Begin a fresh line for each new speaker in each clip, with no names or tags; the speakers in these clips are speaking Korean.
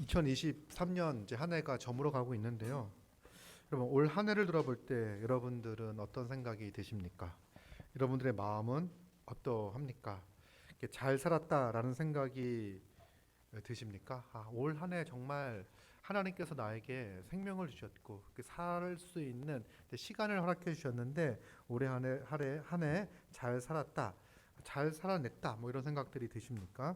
2023년 이제 한 해가 저물어 가고 있는데요. 여러분 올 한 해를 돌아볼 때 여러분들은 어떤 생각이 드십니까? 여러분들의 마음은 어떠합니까? 이렇게 잘 살았다라는 생각이 드십니까? 올 한 해 정말 하나님께서 나에게 생명을 주셨고 살 수 있는 시간을 허락해 주셨는데 올해 한 해 잘 살았다, 잘 살아냈다 뭐 이런 생각들이 드십니까?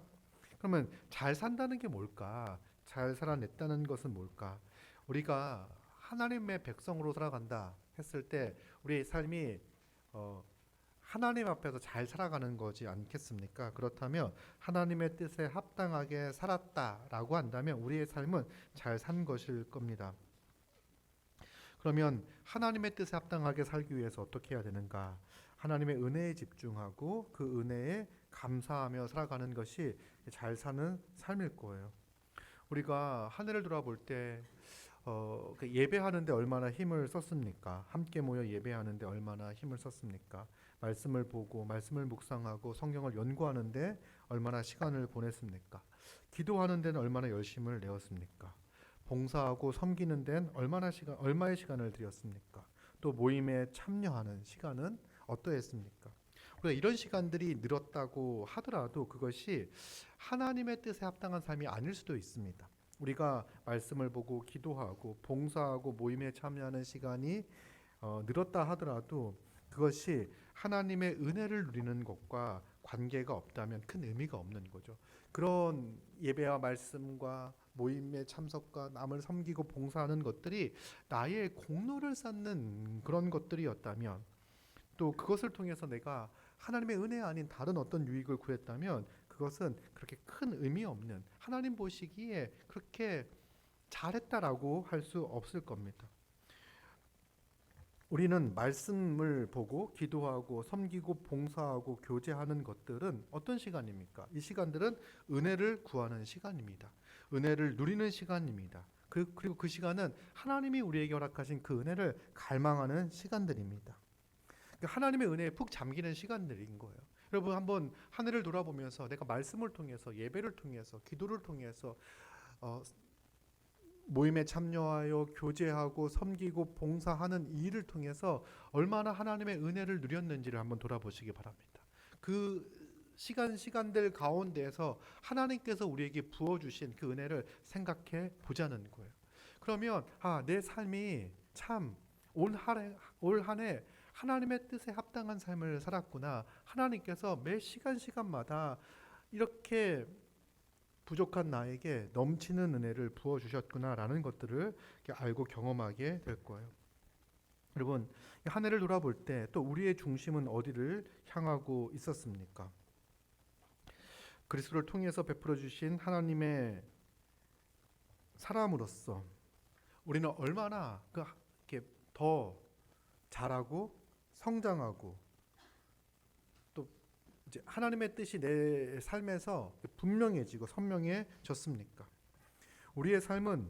그러면 잘 산다는 게 뭘까? 잘 살아냈다는 것은 뭘까? 우리가 하나님의 백성으로 살아간다 했을 때 우리의 삶이 어, 하나님 앞에서 잘 살아가는 거지 않겠습니까? 그렇다면 하나님의 뜻에 합당하게 살았다라고 한다면 우리의 삶은 잘 산 것일 겁니다. 그러면 하나님의 뜻에 합당하게 살기 위해서 어떻게 해야 되는가? 하나님의 은혜에 집중하고 그 은혜에 감사하며 살아가는 것이 잘 사는 삶일 거예요. 우리가 하늘을 돌아볼 때 예배하는데 얼마나 힘을 썼습니까? 함께 모여 예배하는데 얼마나 힘을 썼습니까? 말씀을 보고 말씀을 묵상하고 성경을 연구하는데 얼마나 시간을 보냈습니까? 기도하는 데는 얼마나 열심을 내었습니까? 봉사하고 섬기는 데는 얼마의 시간을 들였습니까? 또 모임에 참여하는 시간은 어떠했습니까? 우리가 이런 시간들이 늘었다고 하더라도 그것이 하나님의 뜻에 합당한 삶이 아닐 수도 있습니다. 우리가 말씀을 보고 기도하고 봉사하고 모임에 참여하는 시간이 늘었다 하더라도 그것이 하나님의 은혜를 누리는 것과 관계가 없다면 큰 의미가 없는 거죠. 그런 예배와 말씀과 모임의 참석과 남을 섬기고 봉사하는 것들이 나의 공로를 쌓는 그런 것들이었다면, 또 그것을 통해서 내가 하나님의 은혜 아닌 다른 어떤 유익을 구했다면 그것은 그렇게 큰 의미 없는, 하나님 보시기에 그렇게 잘했다라고 할 수 없을 겁니다. 우리는 말씀을 보고 기도하고 섬기고 봉사하고 교제하는 것들은 어떤 시간입니까? 이 시간들은 은혜를 구하는 시간입니다. 은혜를 누리는 시간입니다. 그리고 그 시간은 하나님이 우리에게 허락하신 그 은혜를 갈망하는 시간들입니다. 하나님의 은혜에 푹 잠기는 시간들인 거예요. 여러분 한번 하늘을 돌아보면서 내가 말씀을 통해서, 예배를 통해서, 기도를 통해서 모임에 참여하여 교제하고 섬기고 봉사하는 이 일을 통해서 얼마나 하나님의 은혜를 누렸는지를 한번 돌아보시기 바랍니다. 그 시간들 가운데에서 하나님께서 우리에게 부어주신 그 은혜를 생각해 보자는 거예요. 그러면 내 삶이 참 올 한 해 하나님의 뜻에 합당한 삶을 살았구나. 하나님께서 매 시간마다 이렇게 부족한 나에게 넘치는 은혜를 부어주셨구나라는 것들을 알고 경험하게 될 거예요. 여러분, 한 해를 돌아볼 때 또 우리의 중심은 어디를 향하고 있었습니까? 그리스도를 통해서 베풀어 주신 하나님의 사람으로서 우리는 얼마나 이렇게 더 자라고 성장하고 또 이제 하나님의 뜻이 내 삶에서 분명해지고 선명해졌습니까? 우리의 삶은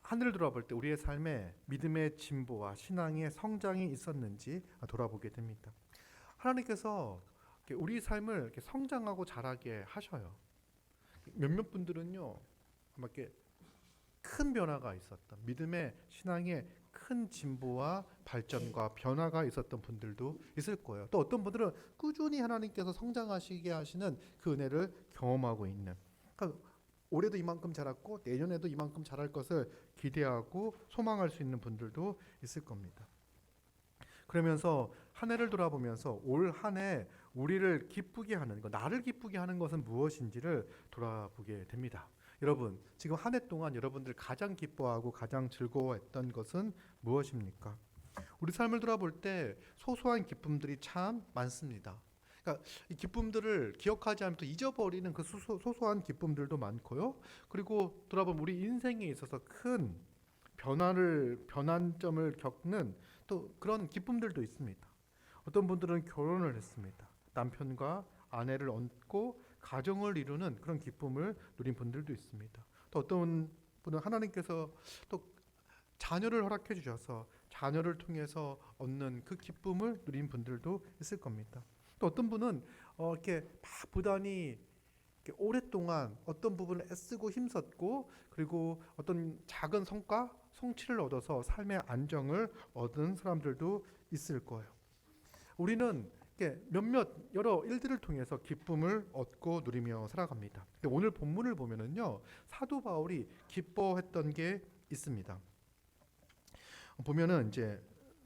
하늘을 돌아볼 때 우리의 삶에 믿음의 진보와 신앙의 성장이 있었는지 돌아보게 됩니다. 하나님께서 우리 삶을 이렇게 성장하고 자라게 하셔요. 몇몇 분들은요, 아마 이렇게 큰 변화가 있었던, 믿음의 신앙의 큰 진보와 발전과 변화가 있었던 분들도 있을 거예요. 또 어떤 분들은 꾸준히 하나님께서 성장하시게 하시는 그 은혜를 경험하고 있는, 그러니까 올해도 이만큼 자랐고 내년에도 이만큼 자랄 것을 기대하고 소망할 수 있는 분들도 있을 겁니다. 그러면서 한 해를 돌아보면서 올 한 해 우리를 기쁘게 하는 것, 나를 기쁘게 하는 것은 무엇인지를 돌아보게 됩니다. 여러분, 지금 한 해 동안 여러분들 가장 기뻐하고 가장 즐거워했던 것은 무엇입니까? 우리 삶을 돌아볼 때 소소한 기쁨들이 참 많습니다. 그러니까 이 기쁨들을 기억하지 않으면 또 잊어버리는 그 소소한 기쁨들도 많고요. 그리고 돌아보면 우리 인생에 있어서 큰 변환점을 겪는 또 그런 기쁨들도 있습니다. 어떤 분들은 결혼을 했습니다. 남편과 아내를 얻고 가정을 이루는 그런 기쁨을 누린 분들도 있습니다. 또 어떤 분은 하나님께서 또 자녀를 허락해 주셔서 자녀를 통해서 얻는 그 기쁨을 누린 분들도 있을 겁니다. 또 어떤 분은 이렇게 막 부단히 이렇게 오랫동안 어떤 부분을 애쓰고 힘썼고 그리고 어떤 작은 성과, 성취를 얻어서 삶의 안정을 얻은 사람들도 있을 거예요. 우리는 이렇게 몇몇 여러 일들을 통해서 기쁨을 얻고 누리며 살아갑니다. 근데 오늘 본문을 보면은요, 사도 바울이 기뻐했던 게 있습니다. 보면은 이제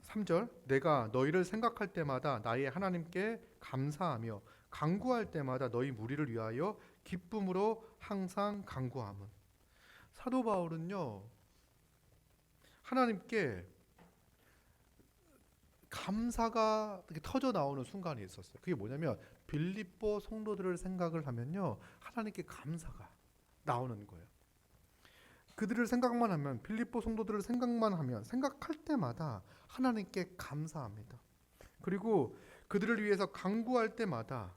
3절, 내가 너희를 생각할 때마다 나의 하나님께 감사하며 간구할 때마다 너희 무리를 위하여 기쁨으로 항상 간구함은. 사도 바울은요, 하나님께 감사가 이렇게 터져 나오는 순간이 있었어요. 그게 뭐냐면 빌립보 성도들을 생각을 하면요, 하나님께 감사가 나오는 거예요. 그들을 생각만 하면, 빌립보 성도들을 생각만 하면, 생각할 때마다 하나님께 감사합니다. 그리고 그들을 위해서 간구할 때마다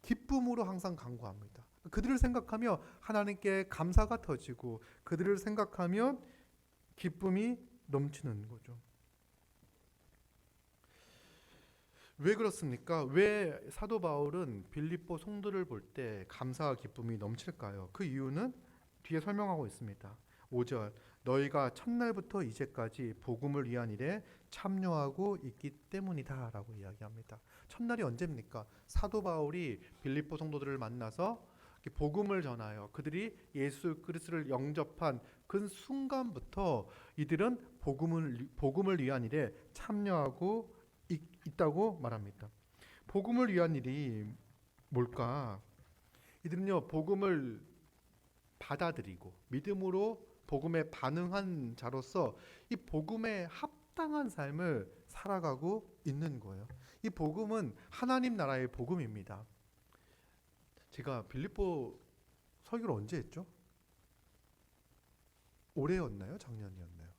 기쁨으로 항상 간구합니다. 그들을 생각하며 하나님께 감사가 터지고 그들을 생각하면 기쁨이 넘치는 거죠. 왜 그렇습니까? 왜 사도 바울은 빌립보 성도를 볼 때 감사와 기쁨이 넘칠까요? 그 이유는 뒤에 설명하고 있습니다. 5절, 너희가 첫날부터 이제까지 복음을 위한 일에 참여하고 있기 때문이다 라고 이야기합니다. 첫날이 언제입니까? 사도 바울이 빌립보 성도들을 만나서 복음을 전하여 그들이 예수 그리스도를 영접한 그 순간부터 이들은 복음을 위한 일에 참여하고 있다고 말합니다. 복음을 위한 일이 뭘까? 이들은요, 복음을 받아들이고 믿음으로 복음에 반응한 자로서 이 복음에 합당한 삶을 살아가고 있는 거예요. 이 복음은 하나님 나라의 복음입니다. 제가 빌립보 설교를 언제 했죠? 올해였나요? 작년이었나요?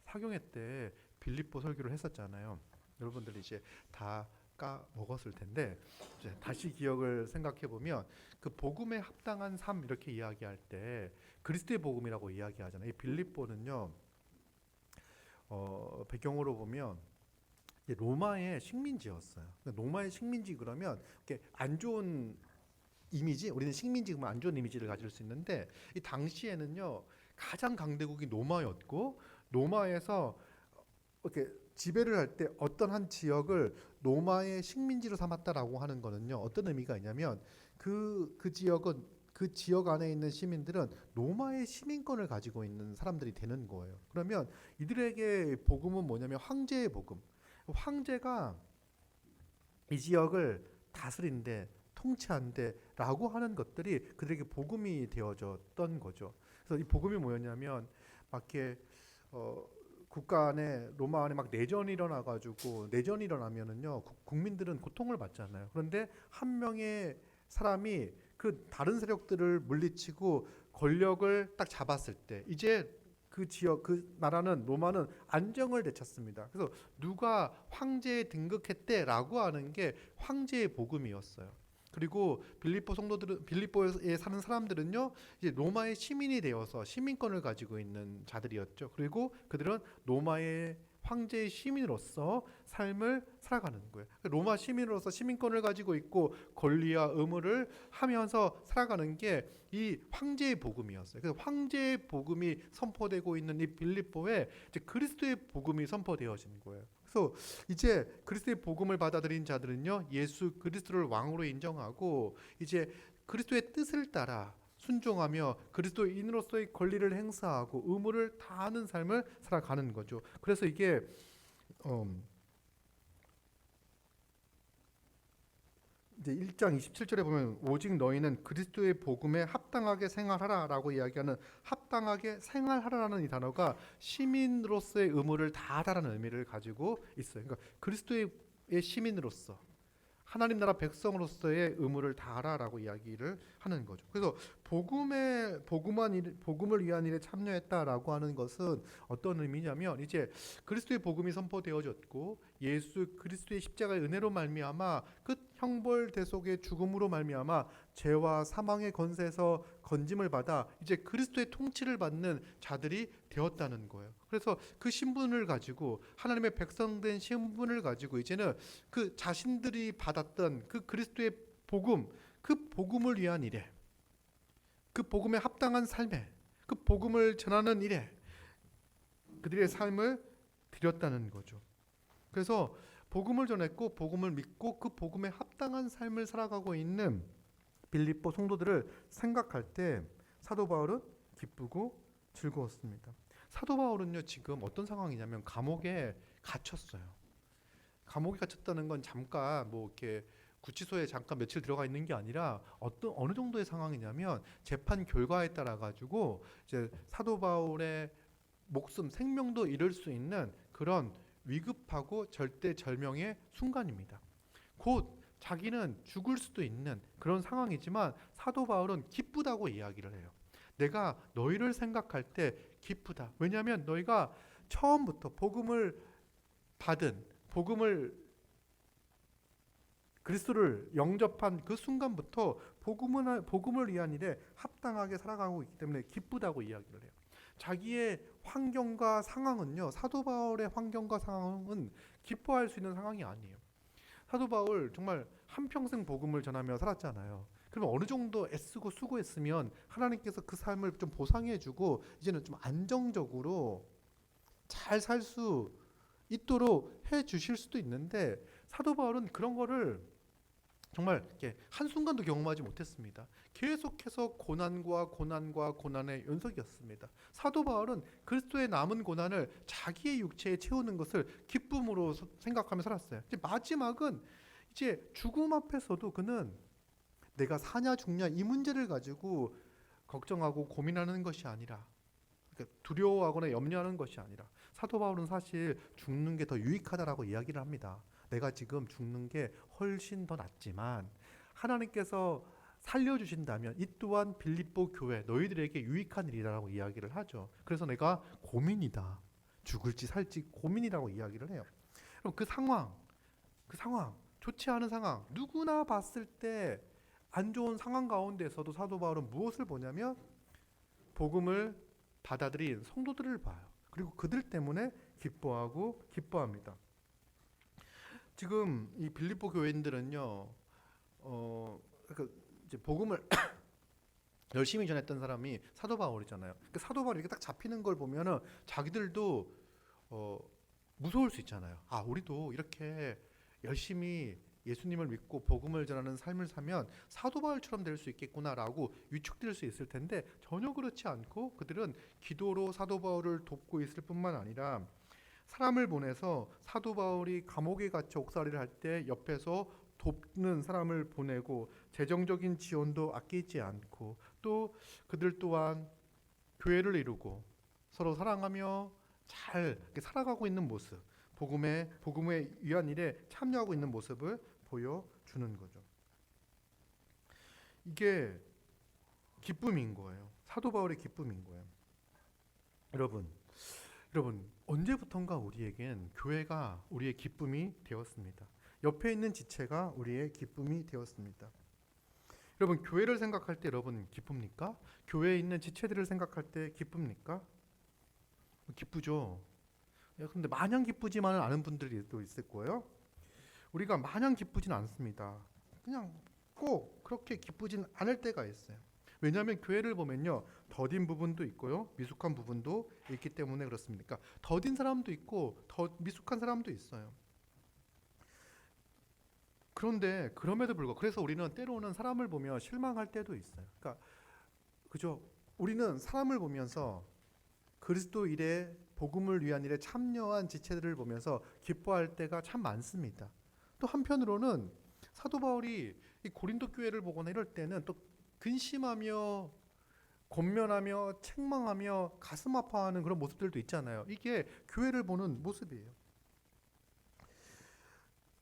사경회 때 빌립보 설교를 했었잖아요. 여러분들 이제 다 까먹었을 텐데 이제 다시 기억을 생각해 보면 그 복음에 합당한 삶 이렇게 이야기할 때 그리스도의 복음이라고 이야기하잖아요. 이 빌립보는요, 배경으로 보면 로마의 식민지였어요. 로마의 식민지 그러면 이렇게 안 좋은 이미지, 우리는 식민지 그러면 안 좋은 이미지를 가질 수 있는데 이 당시에는요, 가장 강대국이 로마였고 로마에서 이렇게 지배를 할 때 어떤 한 지역을 로마의 식민지로 삼았다라고 하는 거는요, 어떤 의미가 있냐면 그 지역은, 그 지역 안에 있는 시민들은 로마의 시민권을 가지고 있는 사람들이 되는 거예요. 그러면 이들에게 복음은 뭐냐면 황제의 복음. 황제가 이 지역을 다스린데 통치한데라고 하는 것들이 그들에게 복음이 되어졌던 거죠. 그래서 이 복음이 뭐였냐면 밖에 국가 안에 로마 안에 막 내전이 일어나가지고 내전이 일어나면은요 국민들은 고통을 받잖아요. 그런데 한 명의 사람이 그 다른 세력들을 물리치고 권력을 딱 잡았을 때 이제 그 지역 그 나라는 로마는 안정을 되찾습니다. 그래서 누가 황제에 등극했대라고 하는 게 황제의 복음이었어요. 그리고 빌립보 성도들은 빌립보에 사는 사람들은요 이제 로마의 시민이 되어서 시민권을 가지고 있는 자들이었죠. 그리고 그들은 로마의 황제의 시민으로서 삶을 살아가는 거예요. 로마 시민으로서 시민권을 가지고 있고 권리와 의무를 하면서 살아가는 게 이 황제의 복음이었어요. 그래서 황제의 복음이 선포되고 있는 이 빌립보에 이제 그리스도의 복음이 선포되어진 거예요. 그래서 이제 그리스도의 복음을 받아들인 자들은요 예수 그리스도를 왕으로 인정하고 이제 그리스도의 뜻을 따라 순종하며 그리스도인으로서의 권리를 행사하고 의무를 다하는 삶을 살아가는 거죠. 그래서 이게 이제 1장 27절에 보면 오직 너희는 그리스도의 복음에 합당하게 생활하라라고 이야기하는 합당하게 생활하라는 이 단어가 시민으로서의 의무를 다하라는 의미를 가지고 있어요. 그러니까 그리스도의 시민으로서 하나님 나라 백성으로서의 의무를 다하라라고 이야기를 하는 거죠. 그래서 복음을 위한 일에 참여했다라고 하는 것은 어떤 의미냐면 이제 그리스도의 복음이 선포되어졌고 예수 그리스도의 십자가의 은혜로 말미암아 끝 형벌 대속의 죽음으로 말미암아 죄와 사망의 권세에서 건짐을 받아 이제 그리스도의 통치를 받는 자들이 되었다는 거예요. 그래서 그 신분을 가지고 하나님의 백성된 신분을 가지고 이제는 그 자신들이 받았던 그 그리스도의 복음, 그 복음을 위한 일에 그 복음에 합당한 삶에, 그 복음을 전하는 일에 그들의 삶을 드렸다는 거죠. 그래서 복음을 전했고 복음을 믿고 그 복음에 합당한 삶을 살아가고 있는 빌립보 성도들을 생각할 때 사도 바울은 기쁘고 즐거웠습니다. 사도 바울은요, 지금 어떤 상황이냐면 감옥에 갇혔어요. 감옥에 갇혔다는 건 잠깐 뭐 이렇게 구치소에 잠깐 며칠 들어가 있는 게 아니라 어느 정도의 상황이냐면 재판 결과에 따라 가지고 이제 사도 바울의 목숨, 생명도 잃을 수 있는 그런 위급하고 절대절명의 순간입니다. 곧 자기는 죽을 수도 있는 그런 상황이지만 사도 바울은 기쁘다고 이야기를 해요. 내가 너희를 생각할 때 기쁘다. 왜냐하면 너희가 처음부터 복음을 받은, 그리스도를 영접한 그 순간부터 복음을 위한 일에 합당하게 살아가고 있기 때문에 기쁘다고 이야기를 해요. 자기의 환경과 상황은요, 사도 바울의 환경과 상황은 기뻐할 수 있는 상황이 아니에요. 사도 바울 정말 한평생 복음을 전하며 살았잖아요. 그러면 어느 정도 애쓰고 수고했으면 하나님께서 그 삶을 좀 보상해주고 이제는 좀 안정적으로 잘 살 수 있도록 해주실 수도 있는데 사도 바울은 그런 거를 정말 이렇게 한순간도 경험하지 못했습니다. 계속해서 고난의 연속이었습니다. 사도 바울은 그리스도의 남은 고난을 자기의 육체에 채우는 것을 기쁨으로 생각하며 살았어요. 이제 마지막은 이제 죽음 앞에서도 그는 내가 사냐 죽냐 이 문제를 가지고 걱정하고 고민하는 것이 아니라, 그러니까 두려워하거나 염려하는 것이 아니라, 사도 바울은 사실 죽는 게 더 유익하다라고 이야기를 합니다. 내가 지금 죽는 게 훨씬 더 낫지만 하나님께서 살려주신다면 이 또한 빌립보 교회 너희들에게 유익한 일이라고 이야기를 하죠. 그래서 내가 고민이다. 죽을지 살지 고민이라고 이야기를 해요. 그럼 그 상황 좋지 않은 상황, 누구나 봤을 때 안 좋은 상황 가운데서도 사도 바울은 무엇을 보냐면 복음을 받아들인 성도들을 봐요. 그리고 그들 때문에 기뻐합니다. 지금 이 빌립보 교회인들은요, 그러니까 이제 복음을 열심히 전했던 사람이 사도 바울이잖아요. 그러니까 사도 바울이 이렇게 딱 잡히는 걸 보면은 자기들도 무서울 수 있잖아요. 아, 우리도 이렇게 열심히 예수님을 믿고 복음을 전하는 삶을 사면 사도 바울처럼 될 수 있겠구나라고 위축될 수 있을 텐데 전혀 그렇지 않고 그들은 기도로 사도 바울을 돕고 있을 뿐만 아니라 사람을 보내서 사도 바울이 감옥에 갇혀 옥살이를 할 때 옆에서 돕는 사람을 보내고 재정적인 지원도 아끼지 않고 또 그들 또한 교회를 이루고 서로 사랑하며 잘 살아가고 있는 모습, 복음에 위한 일에 참여하고 있는 모습을 보여주는 거죠. 이게 기쁨인 거예요. 사도 바울의 기쁨인 거예요. 여러분 언제부턴가 우리에겐 교회가 우리의 기쁨이 되었습니다. 옆에 있는 지체가 우리의 기쁨이 되었습니다. 여러분 교회를 생각할 때 여러분 기쁩니까? 교회에 있는 지체들을 생각할 때 기쁩니까? 기쁘죠. 근데 마냥 기쁘지만은 않은 분들이 또 있을 거예요. 우리가 마냥 기쁘진 않습니다. 그냥 꼭 그렇게 기쁘진 않을 때가 있어요. 왜냐하면 교회를 보면요, 더딘 부분도 있고요, 미숙한 부분도 있기 때문에 그렇습니다. 더딘 사람도 있고 더 미숙한 사람도 있어요. 그런데 그럼에도 불구하고 그래서 우리는 때로는 사람을 보며 실망할 때도 있어요. 그러니까 그죠? 우리는 사람을 보면서 그리스도 일에 복음을 위한 일에 참여한 지체들을 보면서 기뻐할 때가 참 많습니다. 또 한편으로는 사도 바울이 이 고린도 교회를 보거나 이럴 때는 또 근심하며 권면하며 책망하며 가슴 아파하는 그런 모습들도 있잖아요. 이게 교회를 보는 모습이에요.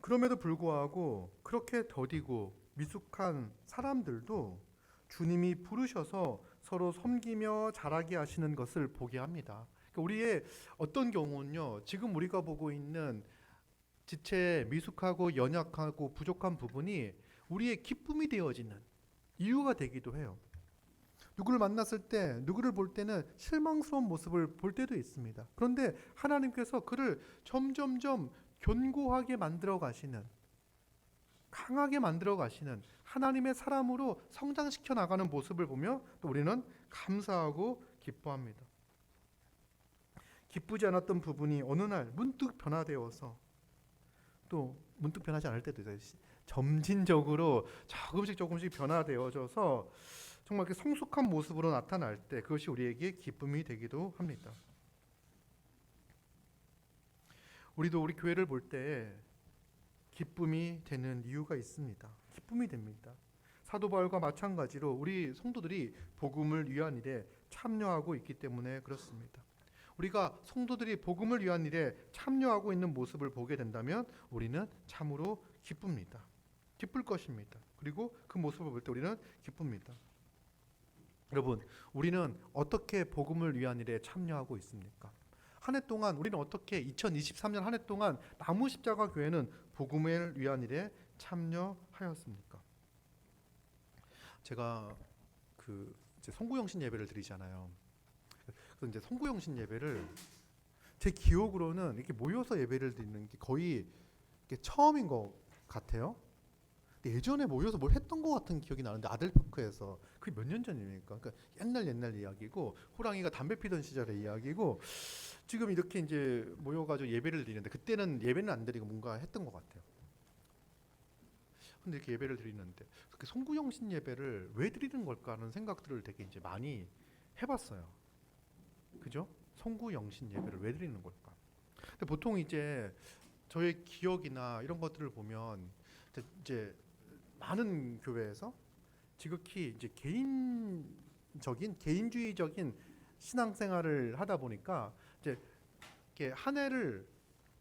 그럼에도 불구하고 그렇게 더디고 미숙한 사람들도 주님이 부르셔서 서로 섬기며 자라게 하시는 것을 보게 합니다. 그러니까 우리의 어떤 경우는요, 지금 우리가 보고 있는 지체의 미숙하고 연약하고 부족한 부분이 우리의 기쁨이 되어지는 이유가 되기도 해요. 누구를 만났을 때, 누구를 볼 때는 실망스러운 모습을 볼 때도 있습니다. 그런데 하나님께서 그를 점점점 견고하게 만들어 가시는, 강하게 만들어 가시는 하나님의 사람으로 성장시켜 나가는 모습을 보며 또 우리는 감사하고 기뻐합니다. 기쁘지 않았던 부분이 어느 날 문득 변화되어서, 또 문득 변하지 않을 때도 있어요. 점진적으로 조금씩 변화되어져서 정말 그 성숙한 모습으로 나타날 때 그것이 우리에게 기쁨이 되기도 합니다. 우리도 우리 교회를 볼 때 기쁨이 되는 이유가 있습니다. 기쁨이 됩니다. 사도 바울과 마찬가지로 우리 성도들이 복음을 위한 일에 참여하고 있기 때문에 그렇습니다. 우리가 성도들이 복음을 위한 일에 참여하고 있는 모습을 보게 된다면 우리는 참으로 기쁩니다. 기쁠 것입니다. 그리고 그 모습을 볼 때 우리는 기쁩니다. 여러분, 우리는 어떻게 복음을 위한 일에 참여하고 있습니까? 한 해 동안 우리는 어떻게 2023년 한 해 동안 나무십자가 교회는 복음을 위한 일에 참여하였습니까? 제가 이제 송구영신 예배를 드리잖아요. 그래서 이제 송구영신 예배를 제 기억으로는 이렇게 모여서 예배를 드리는 게 거의 처음인 것 같아요. 근데 예전에 모여서 뭘 했던 것 같은 기억이 나는데, 아들파크에서 그게 몇 년 전입니까? 그러니까 옛날 이야기고, 호랑이가 담배 피던 시절의 이야기고, 지금 이렇게 이제 모여가지고 예배를 드리는데, 그때는 예배는 안 드리고 뭔가 했던 것 같아요. 근데 이렇게 예배를 드리는데 그 송구영신 예배를 왜 드리는 걸까 하는 생각들을 되게 이제 많이 해봤어요. 그죠? 송구영신 예배를 왜 드리는 걸까? 근데 보통 이제 저의 기억이나 이런 것들을 보면 이제 많은 교회에서 지극히 이제 개인주의적인 신앙생활을 하다 보니까 이제 이렇게 한 해를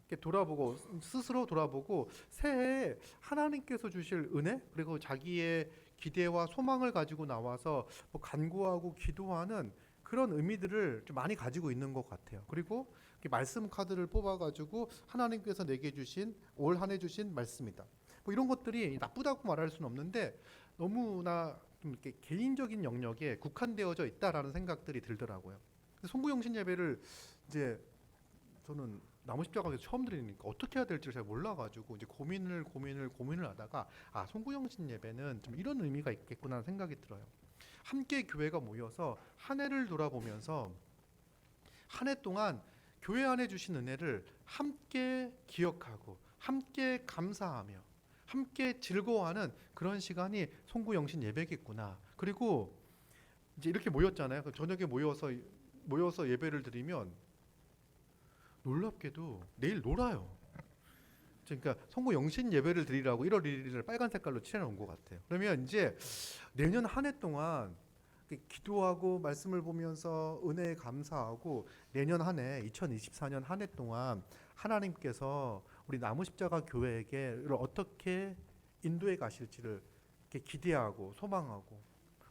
이렇게 돌아보고, 스스로 돌아보고 새해에 하나님께서 주실 은혜, 그리고 자기의 기대와 소망을 가지고 나와서 뭐 간구하고 기도하는 그런 의미들을 좀 많이 가지고 있는 것 같아요. 그리고 말씀 카드를 뽑아가지고 하나님께서 내게 주신, 올 한 해 주신 말씀이다, 뭐 이런 것들이 나쁘다고 말할 수는 없는데 너무나 좀 이렇게 개인적인 영역에 국한되어져 있다라는 생각들이 들더라고요. 송구영신 예배를 이제 저는 나무십자가에서 처음 드리니까 어떻게 해야 될지 잘 몰라가지고 이제 고민을 하다가, 송구영신 예배는 좀 이런 의미가 있겠구나 생각이 들어요. 함께 교회가 모여서 한 해를 돌아보면서 한 해 동안 교회 안에 주신 은혜를 함께 기억하고 함께 감사하며 함께 즐거워하는 그런 시간이 송구영신 예배겠구나. 그리고 이제 이렇게 모였잖아요. 저녁에 모여서 예배를 드리면 놀랍게도 내일 놀아요. 그러니까 송구영신 예배를 드리라고 1월 1일을 빨간 색깔로 칠해놓은 것 같아요. 그러면 이제 내년 한 해 동안 기도하고 말씀을 보면서 은혜에 감사하고, 내년 한 해 2024년 한 해 동안 하나님께서 우리 나무십자가 교회에게 어떻게 인도해 가실지를 이렇게 기대하고 소망하고,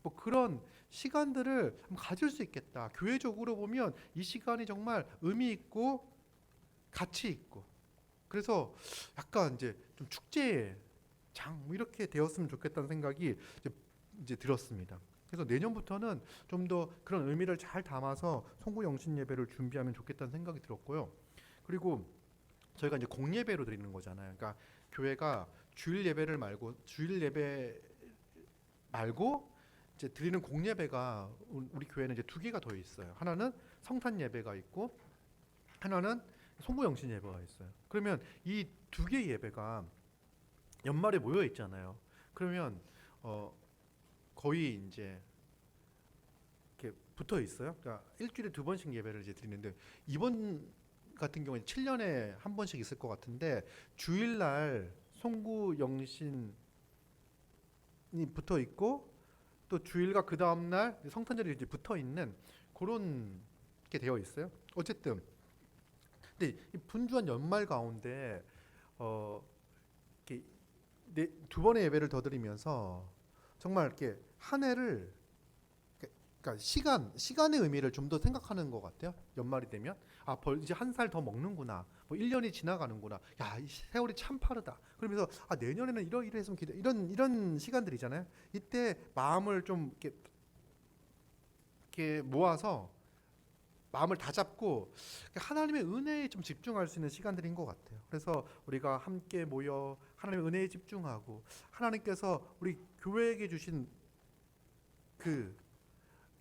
뭐 그런 시간들을 가질 수 있겠다. 교회적으로 보면 이 시간이 정말 의미 있고 가치 있고, 그래서 약간 이제 좀 축제의 장 뭐 이렇게 되었으면 좋겠다는 생각이 이제 들었습니다. 그래서 내년부터는 좀 더 그런 의미를 잘 담아서 송구영신 예배를 준비하면 좋겠다는 생각이 들었고요. 그리고 저희가 이제 공예배로 드리는 거잖아요. 그러니까 교회가 주일 예배 말고 이제 드리는 공예배가 우리 교회는 이제 두 개가 더 있어요. 하나는 성탄 예배가 있고, 하나는 송구영신 예배가 있어요. 그러면 이 두 개의 예배가 연말에 모여 있잖아요. 그러면 거의 이제 이렇게 붙어 있어요. 그러니까 일주일에 두 번씩 예배를 이제 드리는데, 이번 같은 경우는 7년에 한 번씩 있을 것 같은데, 주일날 송구영신이 붙어 있고, 또 주일과 그 다음 날 성탄절이 이제 붙어 있는 그런 게 되어 있어요. 어쨌든 근데 이 분주한 연말 가운데 이렇게 두 번의 예배를 더 드리면서 정말 이렇게 한 해를, 그러니까 시간의 의미를 좀 더 생각하는 것 같아요. 연말이 되면 이제 한 살 더 먹는구나, 뭐 1년이 지나가는구나, 야, 이 세월이 참 빠르다. 그러면서 내년에는 이랬으면 이런 시간들이잖아요. 이때 마음을 좀 이렇게 모아서 마음을 다잡고 하나님의 은혜에 좀 집중할 수 있는 시간들인 것 같아요. 그래서 우리가 함께 모여 하나님의 은혜에 집중하고 하나님께서 우리 교회에게 주신 그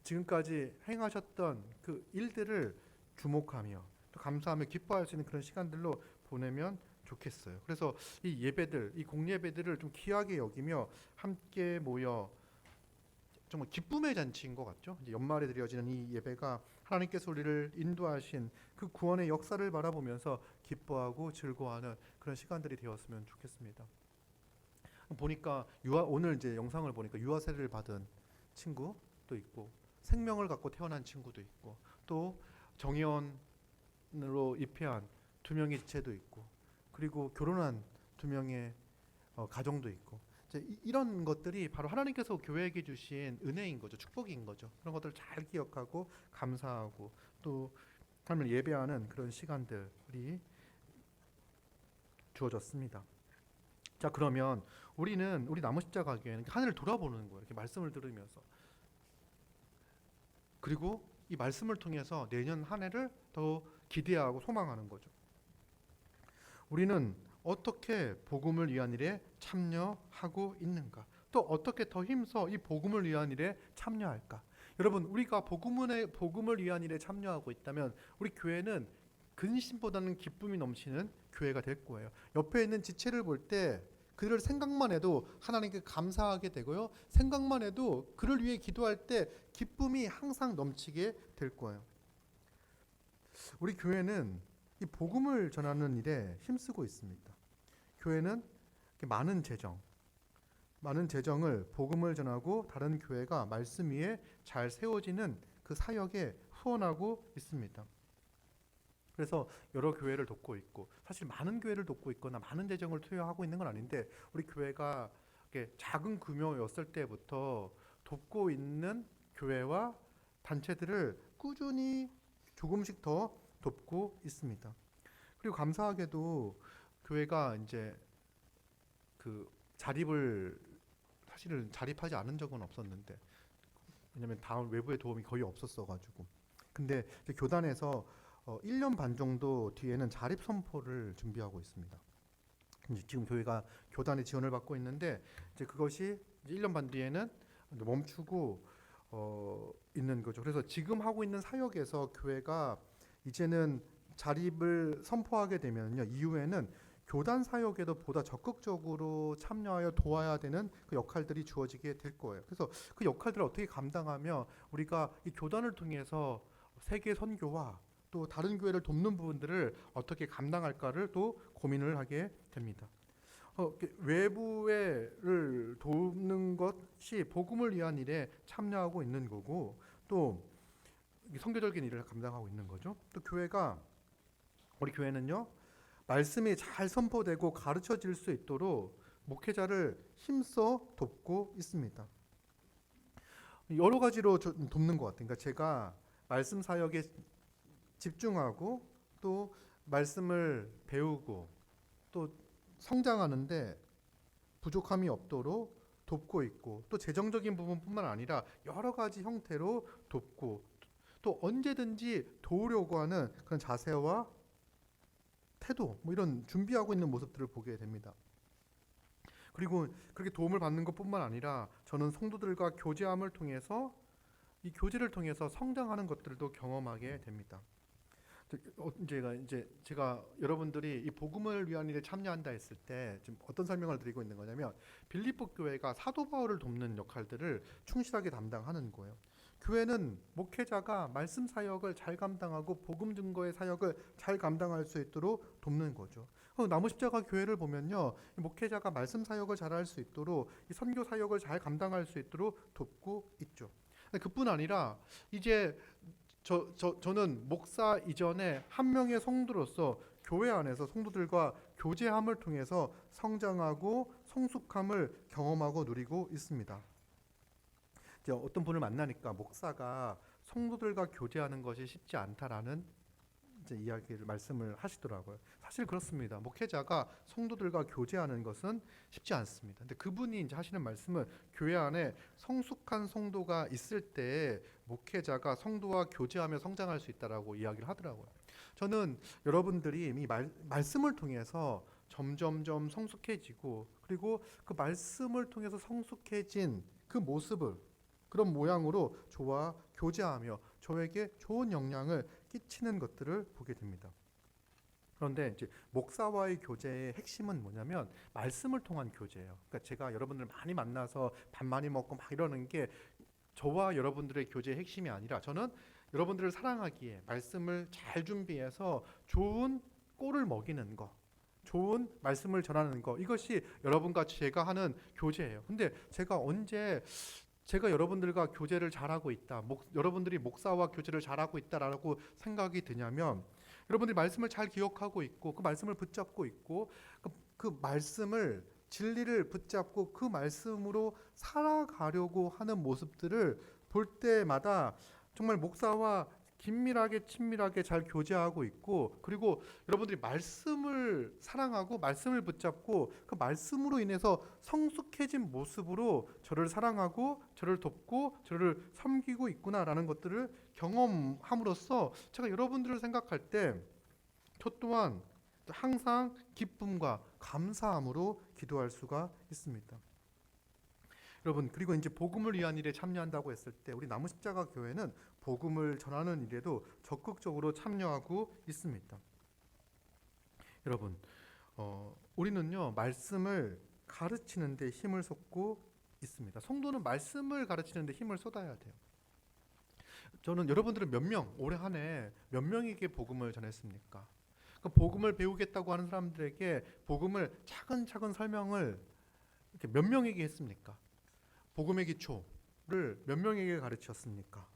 지금까지 행하셨던 그 일들을 주목하며 또 감사하며 기뻐할 수 있는 그런 시간들로 보내면 좋겠어요. 그래서 이 예배들, 이 공예배들을 좀 귀하게 여기며 함께 모여 정말 기쁨의 잔치인 것 같죠. 이제 연말에 드려지는 이 예배가 하나님께서 우리를 인도하신 그 구원의 역사를 바라보면서 기뻐하고 즐거워하는 그런 시간들이 되었으면 좋겠습니다. 보니까 오늘 이제 영상을 보니까 유아 세례를 받은 친구도 있고 생명을 갖고 태어난 친구도 있고 또 정의원으로 입회한 2명의 지체도 있고 그리고 결혼한 2명의 가정도 있고 이런 것들이 바로 하나님께서 교회에게 주신 은혜인 거죠. 축복인 거죠. 그런 것들을 잘 기억하고 감사하고 또 하나님을 예배하는 그런 시간들이 주어졌습니다. 자, 그러면 우리 나무 십자가 교회는 하늘을 돌아보는 거예요. 이렇게 말씀을 들으면서. 그리고 이 말씀을 통해서 내년 한 해를 더 기대하고 소망하는 거죠. 우리는 어떻게 복음을 위한 일에 참여하고 있는가? 또 어떻게 더 힘써 이 복음을 위한 일에 참여할까? 여러분, 우리가 복음을 위한 일에 참여하고 있다면 우리 교회는 근심보다는 기쁨이 넘치는 교회가 될 거예요. 옆에 있는 지체를 볼 때 그를 생각만 해도 하나님께 감사하게 되고요. 생각만 해도 그를 위해 기도할 때 기쁨이 항상 넘치게 될 거예요. 우리 교회는 이 복음을 전하는 일에 힘쓰고 있습니다. 교회는 많은 재정을 복음을 전하고 다른 교회가 말씀 위에 잘 세워지는 그 사역에 후원하고 있습니다. 그래서 여러 교회를 돕고 있고 사실 많은 교회를 돕고 있거나 많은 재정을 투여하고 있는 건 아닌데 우리 교회가 작은 규모였을 때부터 돕고 있는 교회와 단체들을 꾸준히 조금씩 더 돕고 있습니다. 그리고 감사하게도 교회가 이제 그 사실은 자립하지 않은 적은 없었는데 왜냐면 외부의 도움이 거의 없었어가지고 근데 이제 교단에서 1년 반 정도 뒤에는 자립 선포를 준비하고 있습니다. 지금 교회가 교단의 지원을 받고 있는데 이제 그것이 이제 1년 반 뒤에는 멈추고 있는 거죠. 그래서 지금 하고 있는 사역에서 교회가 이제는 자립을 선포하게 되면요, 이후에는 교단 사역에도 보다 적극적으로 참여하여 도와야 되는 그 역할들이 주어지게 될 거예요. 그래서 그 역할들을 어떻게 감당하며 우리가 이 교단을 통해서 세계 선교와 또 다른 교회를 돕는 부분들을 어떻게 감당할까를 또 고민을 하게 됩니다. 외부를 돕는 것이 복음을 위한 일에 참여하고 있는 거고 또 선교적인 일을 감당하고 있는 거죠. 또 우리 교회는요, 말씀이 잘 선포되고 가르쳐질 수 있도록 목회자를 힘써 돕고 있습니다. 여러 가지로 돕는 것 같아요. 그러니까 제가 말씀 사역에 집중하고 또 말씀을 배우고 또 성장하는데 부족함이 없도록 돕고 있고 또 재정적인 부분뿐만 아니라 여러 가지 형태로 돕고 또 언제든지 도우려고 하는 그런 자세와 태도 이런 준비하고 있는 모습들을 보게 됩니다. 그리고 그렇게 도움을 받는 것뿐만 아니라 저는 성도들과 교제함을 통해서 이 교제를 통해서 성장하는 것들도 경험하게 됩니다. 제가 여러분들이 이 복음을 위한 일에 참여한다 했을 때 지금 어떤 설명을 드리고 있는 거냐면 빌립보 교회가 사도 바울을 돕는 역할들을 충실하게 담당하는 거예요. 교회는 목회자가 말씀 사역을 잘 감당하고 복음 증거의 사역을 잘 감당할 수 있도록 돕는 거죠. 나무 십자가 교회를 보면요, 목회자가 말씀 사역을 잘할 수 있도록 이 선교 사역을 잘 감당할 수 있도록 돕고 있죠. 그뿐 아니라 이제 저는 목사 이전에 한 명의 성도로서 교회 안에서 성도들과 교제함을 통해서 성장하고 성숙함을 경험하고 누리고 있습니다. 이제 어떤 분을 만나니까 목사가 성도들과 교제하는 것이 쉽지 않다라는 이제 이야기를 말씀을 하시더라고요. 사실 그렇습니다. 목회자가 성도들과 교제하는 것은 쉽지 않습니다. 근데 그분이 이제 하시는 말씀은 교회 안에 성숙한 성도가 있을 때 목회자가 성도와 교제하며 성장할 수 있다라고 이야기를 하더라고요. 저는 여러분들이 이 말씀을 통해서 점점점 성숙해지고 그리고 그 말씀을 통해서 성숙해진 그 모습을 그런 모양으로 저와 교제하며 저에게 좋은 영향을 끼치는 것들을 보게 됩니다. 그런데 이제 목사와의 교제의 핵심은 뭐냐면 말씀을 통한 교제예요. 그러니까 제가 여러분들 많이 만나서 밥 많이 먹고 막 이러는 게 저와 여러분들의 교제의 핵심이 아니라 저는 여러분들을 사랑하기에 말씀을 잘 준비해서 좋은 꼴을 먹이는 거, 좋은 말씀을 전하는 거, 이것이 여러분과 제가 하는 교제예요. 근데 제가 언제 제가 여러분들과 교제를 잘하고 있다, 여러분들이 목사와 교제를 잘하고 있다라고 생각이 드냐면 여러분들이 말씀을 잘 기억하고 있고 그 말씀을 붙잡고 있고 그 말씀을 진리를 붙잡고 그 말씀으로 살아가려고 하는 모습들을 볼 때마다 정말 목사와 긴밀하게 친밀하게 잘 교제하고 있고 그리고 여러분들이 말씀을 사랑하고 말씀을 붙잡고 그 말씀으로 인해서 성숙해진 모습으로 저를 사랑하고 저를 돕고 저를 섬기고 있구나라는 것들을 경험함으로써 제가 여러분들을 생각할 때 저 또한 항상 기쁨과 감사함으로 기도할 수가 있습니다. 여러분, 그리고 이제 복음을 위한 일에 참여한다고 했을 때 우리 나무십자가 교회는 복음을 전하는 일에도 적극적으로 참여하고 있습니다. 여러분, 우리는요 말씀을 가르치는 데 힘을 쏟고 있습니다. 성도는 말씀을 가르치는 데 힘을 쏟아야 돼요. 저는 여러분들은 올해 한 해 몇 명에게 복음을 전했습니까? 그 복음을 배우겠다고 하는 사람들에게 복음을 차근차근 설명을 이렇게 몇 명에게 했습니까? 복음의 기초를 몇 명에게 가르쳤습니까?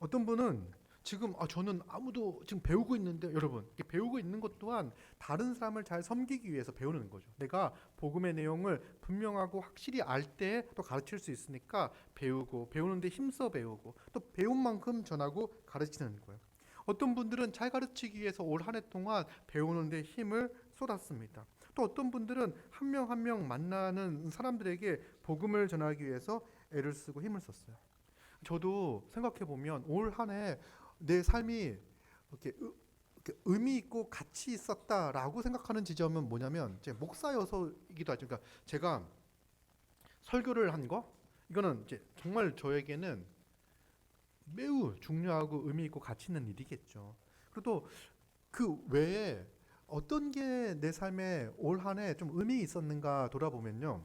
어떤 분은 지금 저는 아무도 지금 배우고 있는데 여러분 배우고 있는 것 또한 다른 사람을 잘 섬기기 위해서 배우는 거죠. 내가 복음의 내용을 분명하고 확실히 알 때 또 가르칠 수 있으니까 배우고 배우는데 힘써 배우고 또 배운 만큼 전하고 가르치는 거예요. 어떤 분들은 잘 가르치기 위해서 올 한 해 동안 배우는데 힘을 쏟았습니다. 또 어떤 분들은 한 명 한 명 만나는 사람들에게 복음을 전하기 위해서 애를 쓰고 힘을 썼어요. 저도 생각해 보면 올 한 해 내 삶이 이렇게 의미 있고 가치 있었다라고 생각하는 지점은 뭐냐면 제 목사여서이기도 하죠. 그러니까 제가 설교를 한 거 이거는 이제 정말 저에게는 매우 중요하고 의미 있고 가치 있는 일이겠죠. 그리고 또 그 외에 어떤 게 내 삶에 올 한 해 좀 의미 있었는가 돌아보면요.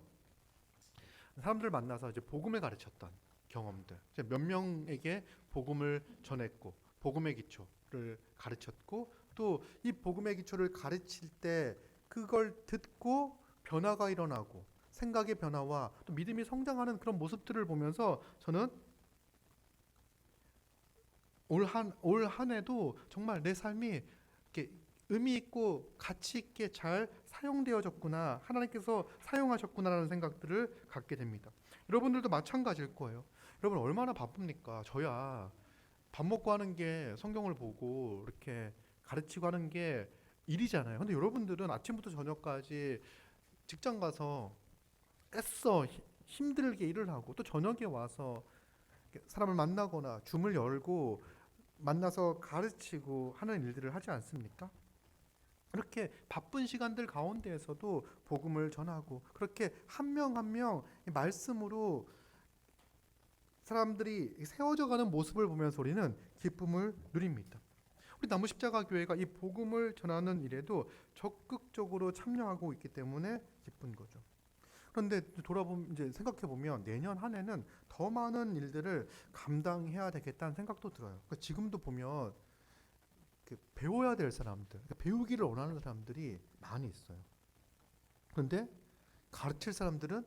사람들 만나서 이제 복음을 가르쳤던 경험들, 이제 몇 명에게 복음을 전했고 복음의 기초를 가르쳤고 또 이 복음의 기초를 가르칠 때 그걸 듣고 변화가 일어나고 생각의 변화와 또 믿음이 성장하는 그런 모습들을 보면서 저는 올 한 해도 정말 내 삶이 이렇게 의미 있고 가치 있게 잘 사용되어졌구나, 하나님께서 사용하셨구나라는 생각들을 갖게 됩니다. 여러분들도 마찬가지일 거예요. 여러분 얼마나 바쁩니까? 저야 밥 먹고 하는 게 성경을 보고 이렇게 가르치고 하는 게 일이잖아요. 근데 여러분들은 아침부터 저녁까지 직장 가서 애써 힘들게 일을 하고 또 저녁에 와서 사람을 만나거나 줌을 열고 만나서 가르치고 하는 일들을 하지 않습니까? 그렇게 바쁜 시간들 가운데에서도 복음을 전하고 그렇게 한 명 한 명 말씀으로 사람들이 세워져 가는 모습을 보면서 우리는 기쁨을 누립니다. 우리 나무십자가 교회가 이 복음을 전하는 일에도 적극적으로 참여하고 있기 때문에 기쁜 거죠. 그런데 돌아보면 이제 생각해 보면 내년 한 해는 더 많은 일들을 감당해야 되겠다는 생각도 들어요. 그러니까 지금도 보면 배워야 될 사람들, 그러니까 배우기를 원하는 사람들이 많이 있어요. 그런데 가르칠 사람들은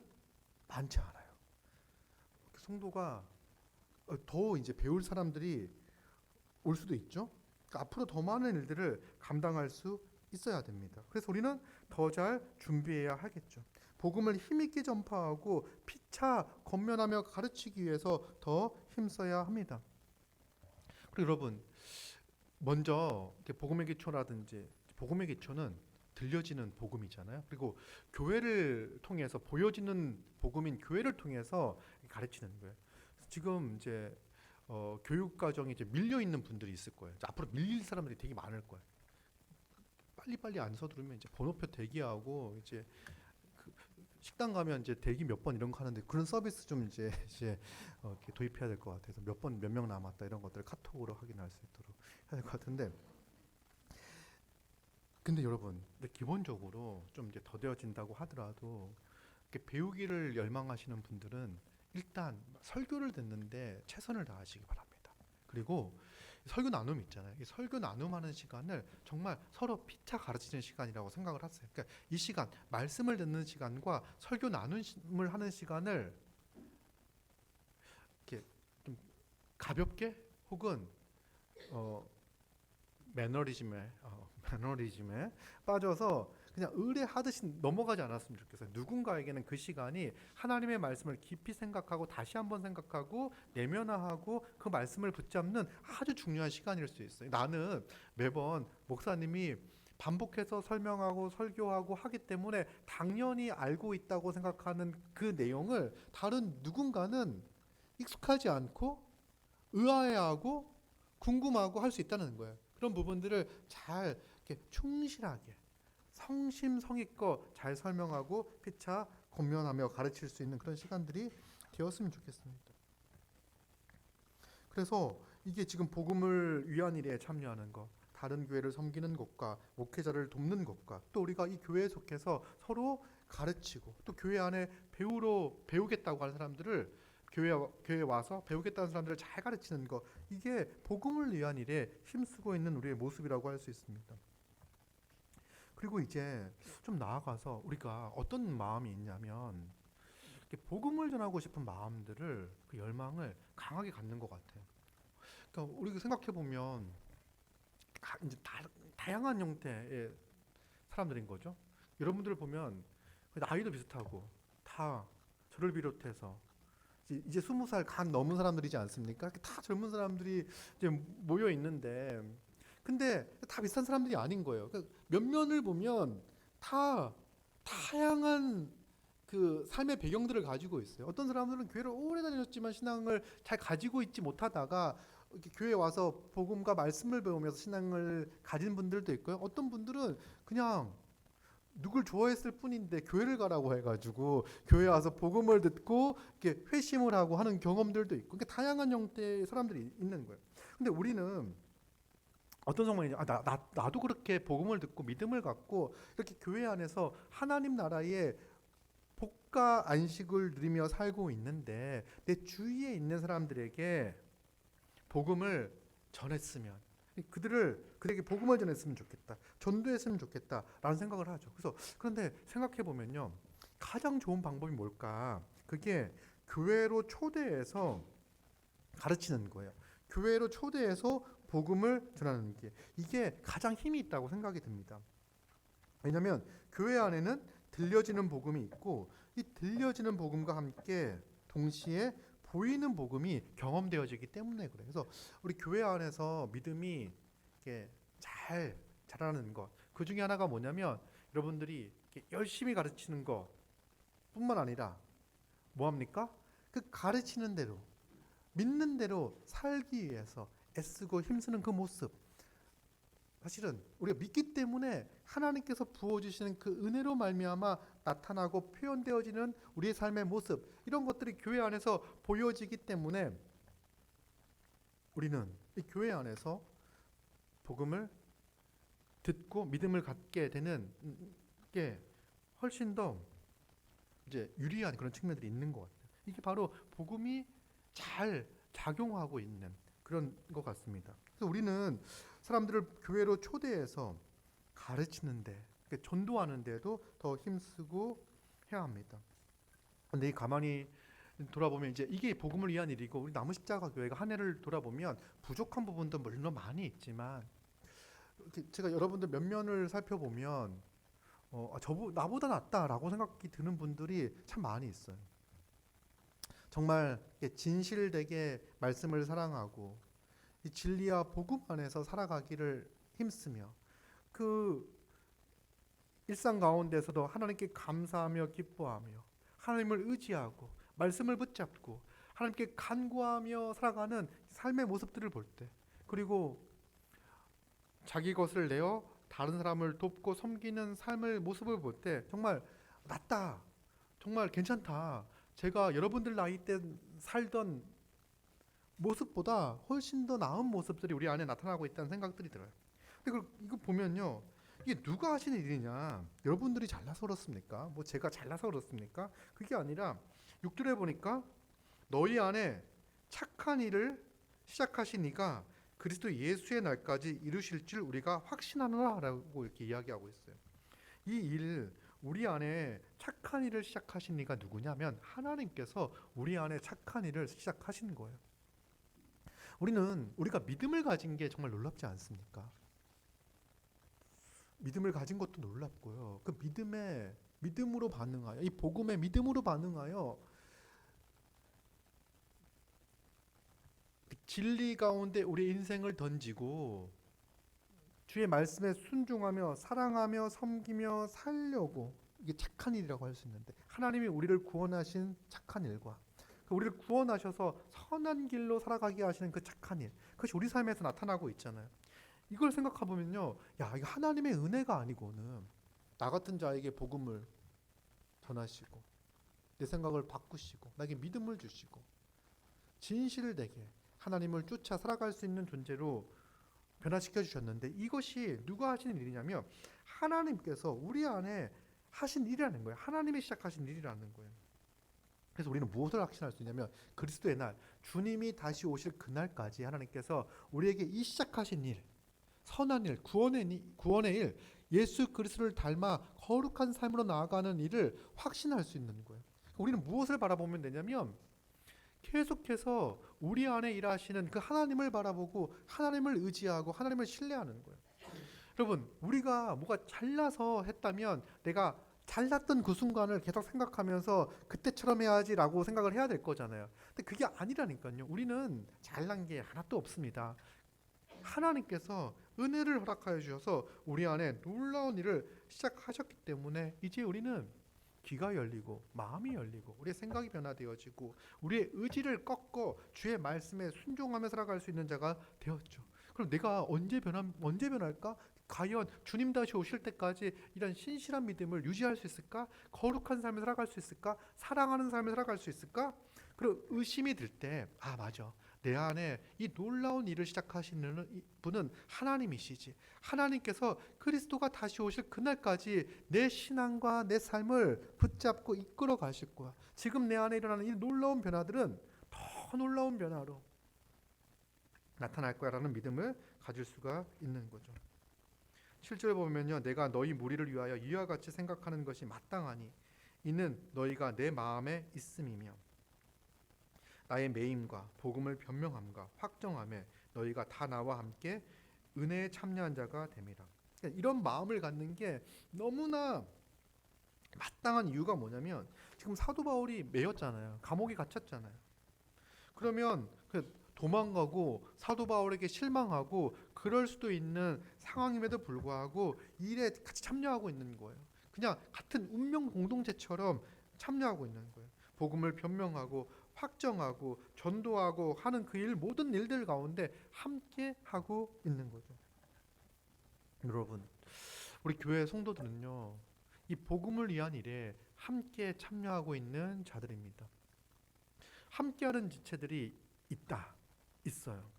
많지 않아요. 성도가 더 이제 배울 사람들이 올 수도 있죠. 그러니까 앞으로 더 많은 일들을 감당할 수 있어야 됩니다. 그래서 우리는 더 잘 준비해야 하겠죠. 복음을 힘있게 전파하고 피차 권면하며 가르치기 위해서 더 힘써야 합니다. 그리고 여러분 먼저 이렇게 복음의 기초라든지 복음의 기초는 들려지는 복음이잖아요. 그리고 교회를 통해서 보여지는 복음인 교회를 통해서 가르치는 거예요. 지금 이제 교육 과정에 이제 밀려 있는 분들이 있을 거예요. 앞으로 밀릴 사람들이 되게 많을 거예요. 빨리빨리 안 서두르면 이제 번호표 대기하고 이제 그 식당 가면 이제 대기 몇 번 이런 거 하는데 그런 서비스 좀 이제 이렇게 도입해야 될 것 같아서 몇 번 몇 명 남았다 이런 것들을 카톡으로 확인할 수 있도록 해야 될 것 같은데 근데 여러분 근데 기본적으로 좀 이제 더뎌진다고 하더라도 이렇게 배우기를 열망하시는 분들은 일단 설교를 듣는데 최선을 다하시기 바랍니다. 그리고 설교 나눔 있잖아요. 이 설교 나눔하는 시간을 정말 서로 피차 가르치는 시간이라고 생각을 하세요. 그러니까 이 시간 말씀을 듣는 시간과 설교 나눔을 하는 시간을 이렇게 좀 가볍게 혹은 어, 매너리즘에 빠져서 그냥 의뢰하듯이 넘어가지 않았으면 좋겠어요. 누군가에게는 그 시간이 하나님의 말씀을 깊이 생각하고 다시 한번 생각하고 내면화하고 그 말씀을 붙잡는 아주 중요한 시간일 수 있어요. 나는 매번 목사님이 반복해서 설명하고 설교하고 하기 때문에 당연히 알고 있다고 생각하는 그 내용을 다른 누군가는 익숙하지 않고 의아해하고 궁금하고 할 수 있다는 거예요. 그런 부분들을 잘 이렇게 충실하게 성심성의껏 잘 설명하고 피차 권면하며 가르칠 수 있는 그런 시간들이 되었으면 좋겠습니다. 그래서 이게 지금 복음을 위한 일에 참여하는 것, 다른 교회를 섬기는 것과 목회자를 돕는 것과 또 우리가 이 교회에 속해서 서로 가르치고 또 교회 안에 배우겠다고 하는 사람들을 교회에 와서 배우겠다는 사람들을 잘 가르치는 것, 이게 복음을 위한 일에 힘쓰고 있는 우리의 모습이라고 할 수 있습니다. 그리고 이제 좀 나아가서 우리가 어떤 마음이 있냐면 복음을 전하고 싶은 마음들을 그 열망을 강하게 갖는 것 같아요. 그러니까 우리가 생각해 보면 이제 다양한 형태의 사람들인 거죠. 여러분들을 보면 나이도 비슷하고 다 저를 비롯해서 이제 20살 간 넘은 사람들이지 않습니까? 다 젊은 사람들이 이제 모여 있는데 근데 다 비슷한 사람들이 아닌 거예요. 그러니까 몇 면을 보면 다 다양한 그 삶의 배경들을 가지고 있어요. 어떤 사람들은 교회를 오래 다녔지만 신앙을 잘 가지고 있지 못하다가 이렇게 교회에 와서 복음과 말씀을 배우면서 신앙을 가진 분들도 있고요. 어떤 분들은 그냥 누굴 좋아했을 뿐인데 교회를 가라고 해가지고 교회 와서 복음을 듣고 이렇게 회심을 하고 하는 경험들도 있고, 그러니까 다양한 형태의 사람들이 있는 거예요. 근데 우리는 어떤 상황이냐? 나도 그렇게 복음을 듣고 믿음을 갖고 이렇게 교회 안에서 하나님 나라의 복과 안식을 누리며 살고 있는데 내 주위에 있는 사람들에게 복음을 전했으면, 그들에게 복음을 전했으면 좋겠다, 전도했으면 좋겠다라는 생각을 하죠. 그런데 생각해 보면요, 가장 좋은 방법이 뭘까? 그게 교회로 초대해서 가르치는 거예요. 교회로 초대해서 복음을 전하는 게 이게 가장 힘이 있다고 생각이 듭니다. 왜냐하면 교회 안에는 들려지는 복음이 있고 이 들려지는 복음과 함께 동시에 보이는 복음이 경험되어지기 때문에 그래요. 그래서 우리 교회 안에서 믿음이 이렇게 잘 자라는 것, 그 중에 하나가 뭐냐면 여러분들이 열심히 가르치는 것뿐만 아니라 뭐합니까? 그 가르치는 대로 믿는 대로 살기 위해서 애쓰고 힘쓰는 그 모습, 사실은 우리가 믿기 때문에 하나님께서 부어주시는 그 은혜로 말미암아 나타나고 표현되어지는 우리의 삶의 모습, 이런 것들이 교회 안에서 보여지기 때문에 우리는 이 교회 안에서 복음을 듣고 믿음을 갖게 되는 게 훨씬 더 이제 유리한 그런 측면들이 있는 것 같아요. 이게 바로 복음이 잘 작용하고 있는 그런 것 같습니다. 그래서 우리는 사람들을 교회로 초대해서 가르치는데, 전도하는데도 더 힘쓰고 해야 합니다. 근데 이 가만히 돌아보면 이제 이게 복음을 위한 일이고 우리 나무십자가 교회가 한 해를 돌아보면 부족한 부분도 물론 많이 있지만 제가 여러분들 몇 면을 살펴보면 나보다 낫다라고 생각이 드는 분들이 참 많이 있어요. 정말 진실되게 말씀을 사랑하고 이 진리와 복음 안에서 살아가기를 힘쓰며 그 일상 가운데서도 하나님께 감사하며 기뻐하며 하나님을 의지하고 말씀을 붙잡고 하나님께 간구하며 살아가는 삶의 모습들을 볼 때, 그리고 자기 것을 내어 다른 사람을 돕고 섬기는 삶의 모습을 볼 때 정말 낫다, 정말 괜찮다, 제가 여러분들 나이 때 살던 모습보다 훨씬 더 나은 모습들이 우리 안에 나타나고 있다는 생각들이 들어요. 근데 이거 보면요, 이게 누가 하시는 일이냐? 여러분들이 잘나서 그렇습니까? 뭐 제가 잘나서 그렇습니까? 그게 아니라 6절에 보니까 너희 안에 착한 일을 시작하신 이가 그리스도 예수의 날까지 이루실 줄 우리가 확신하노라라고 이렇게 이야기하고 있어요. 이 일, 우리 안에 착한 일을 시작하신 이가 누구냐면 하나님께서 우리 안에 착한 일을 시작하신 거예요. 우리가 믿음을 가진 게 정말 놀랍지 않습니까? 믿음을 가진 것도 놀랍고요. 그 믿음으로 반응하여, 이 복음의 믿음으로 반응하여 그 진리 가운데 우리 인생을 던지고 주의 말씀에 순종하며 사랑하며 섬기며 살려고, 이게 착한 일이라고 할 수 있는데, 하나님이 우리를 구원하신 착한 일과 우리를 구원하셔서 선한 길로 살아가게 하시는 그 착한 일, 그것이 우리 삶에서 나타나고 있잖아요. 이걸 생각해보면요, 야, 이거 하나님의 은혜가 아니고는 나 같은 자에게 복음을 전하시고 내 생각을 바꾸시고 나에게 믿음을 주시고 진실되게 하나님을 쫓아 살아갈 수 있는 존재로 변화시켜 주셨는데, 이것이 누가 하시는 일이냐면 하나님께서 우리 안에 하신 일이라는 거예요. 하나님이 시작하신 일이라는 거예요. 그래서 우리는 무엇을 확신할 수 있냐면 그리스도의 날, 주님이 다시 오실 그날까지 하나님께서 우리에게 이 시작하신 일, 선한 일, 구원의 일, 예수 그리스도를 닮아 거룩한 삶으로 나아가는 일을 확신할 수 있는 거예요. 우리는 무엇을 바라보면 되냐면 계속해서 우리 안에 일하시는 그 하나님을 바라보고 하나님을 의지하고 하나님을 신뢰하는 거예요. 여러분, 우리가 뭐가 잘나서 했다면 내가 잘났던 그 순간을 계속 생각하면서 그때처럼 해야지라고 생각을 해야 될 거잖아요. 근데 그게 아니라니까요. 우리는 잘난 게 하나도 없습니다. 하나님께서 은혜를 허락하여 주셔서 우리 안에 놀라운 일을 시작하셨기 때문에 이제 우리는 귀가 열리고 마음이 열리고 우리의 생각이 변화되어지고 우리의 의지를 꺾어 주의 말씀에 순종하며 살아갈 수 있는 자가 되었죠. 그럼 내가 언제 변할까? 과연 주님 다시 오실 때까지 이런 신실한 믿음을 유지할 수 있을까? 거룩한 삶을 살아갈 수 있을까? 사랑하는 삶을 살아갈 수 있을까? 그리고 의심이 들 때, 아, 맞아, 내 안에 이 놀라운 일을 시작하시는 분은 하나님이시지. 하나님께서 그리스도가 다시 오실 그날까지 내 신앙과 내 삶을 붙잡고 이끌어 가실 거야. 지금 내 안에 일어나는 이 놀라운 변화들은 더 놀라운 변화로 나타날 거야라는 믿음을 가질 수가 있는 거죠. 7절에 보면요, 내가 너희 무리를 위하여 이와 같이 생각하는 것이 마땅하니 이는 너희가 내 마음에 있음이며 나의 매임과 복음을 변명함과 확정함에 너희가 다 나와 함께 은혜에 참여한 자가 됨이라. 이런 마음을 갖는 게 너무나 마땅한 이유가 뭐냐면 지금 사도 바울이 매였잖아요. 감옥에 갇혔잖아요. 그러면 도망가고 사도 바울에게 실망하고 그럴 수도 있는 상황임에도 불구하고 일에 같이 참여하고 있는 거예요. 그냥 같은 운명 공동체처럼 참여하고 있는 거예요. 복음을 변명하고 확정하고 전도하고 하는 그 모든 일들 가운데 함께 하고 있는 거죠. 여러분, 우리 교회 성도들은요, 이 복음을 위한 일에 함께 참여하고 있는 자들입니다. 함께하는 지체들이 있어요.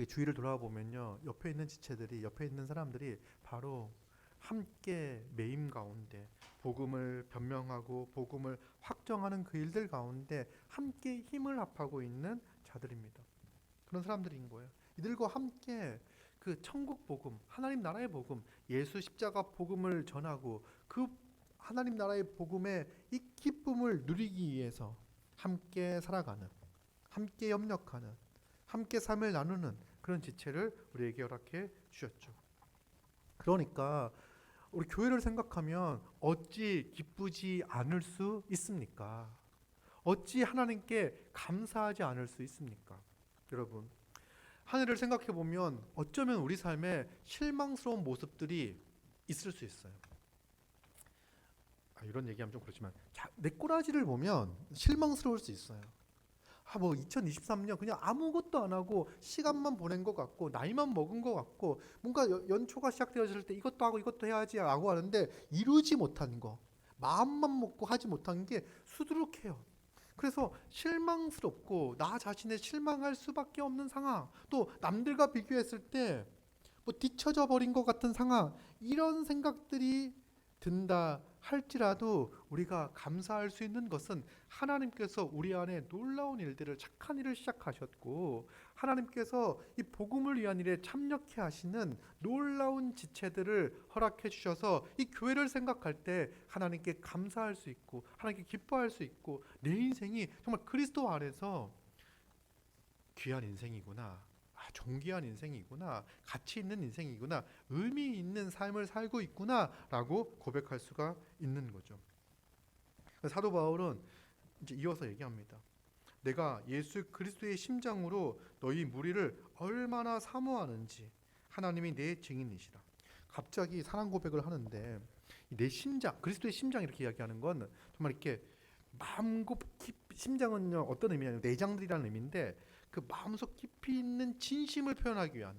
주위를 돌아보면요, 옆에 있는 지체들이, 옆에 있는 사람들이 바로 함께 매임 가운데 복음을 변명하고 복음을 확정하는 그 일들 가운데 함께 힘을 합하고 있는 자들입니다. 그런 사람들인 거예요. 이들과 함께 그 천국 복음, 하나님 나라의 복음, 예수 십자가 복음을 전하고 그 하나님 나라의 복음의 이 기쁨을 누리기 위해서 함께 살아가는, 함께 협력하는, 함께 삶을 나누는 그런 지체를 우리에게 허락해 주셨죠. 그러니까 우리 교회를 생각하면 어찌 기쁘지 않을 수 있습니까? 어찌 하나님께 감사하지 않을 수 있습니까? 여러분, 한 해를 생각해 보면 어쩌면 우리 삶에 실망스러운 모습들이 있을 수 있어요. 이런 얘기하면 좀 그렇지만 내 꼬라지를 보면 실망스러울 수 있어요. 뭐 2023년 그냥 아무것도 안 하고 시간만 보낸 것 같고 나이만 먹은 것 같고 뭔가 연초가 시작되었을 때 이것도 하고 이것도 해야지 라고 하는데 이루지 못한 거, 마음만 먹고 하지 못한 게 수두룩해요. 그래서 실망스럽고 나 자신에 실망할 수밖에 없는 상황, 또 남들과 비교했을 때 뭐 뒤처져 버린 것 같은 상황, 이런 생각들이 든다 할지라도 우리가 감사할 수 있는 것은 하나님께서 우리 안에 놀라운 일들을, 착한 일을 시작하셨고 하나님께서 이 복음을 위한 일에 참여케 하시는 놀라운 지체들을 허락해 주셔서 이 교회를 생각할 때 하나님께 감사할 수 있고 하나님께 기뻐할 수 있고 내 인생이 정말 그리스도 안에서 귀한 인생이구나, 존귀한 인생이구나, 가치 있는 인생이구나, 의미 있는 삶을 살고 있구나 라고 고백할 수가 있는 거죠. 사도 바울은 이제 이어서 얘기합니다. 내가 예수 그리스도의 심장으로 너희 무리를 얼마나 사모하는지 하나님이 내 증인이시라. 갑자기 사랑 고백을 하는데 내 심장, 그리스도의 심장 이렇게 이야기하는 건 정말 이렇게 마음고 심장은요 어떤 의미냐면 내장들이라는 의미인데 그 마음속 깊이 있는 진심을 표현하기 위한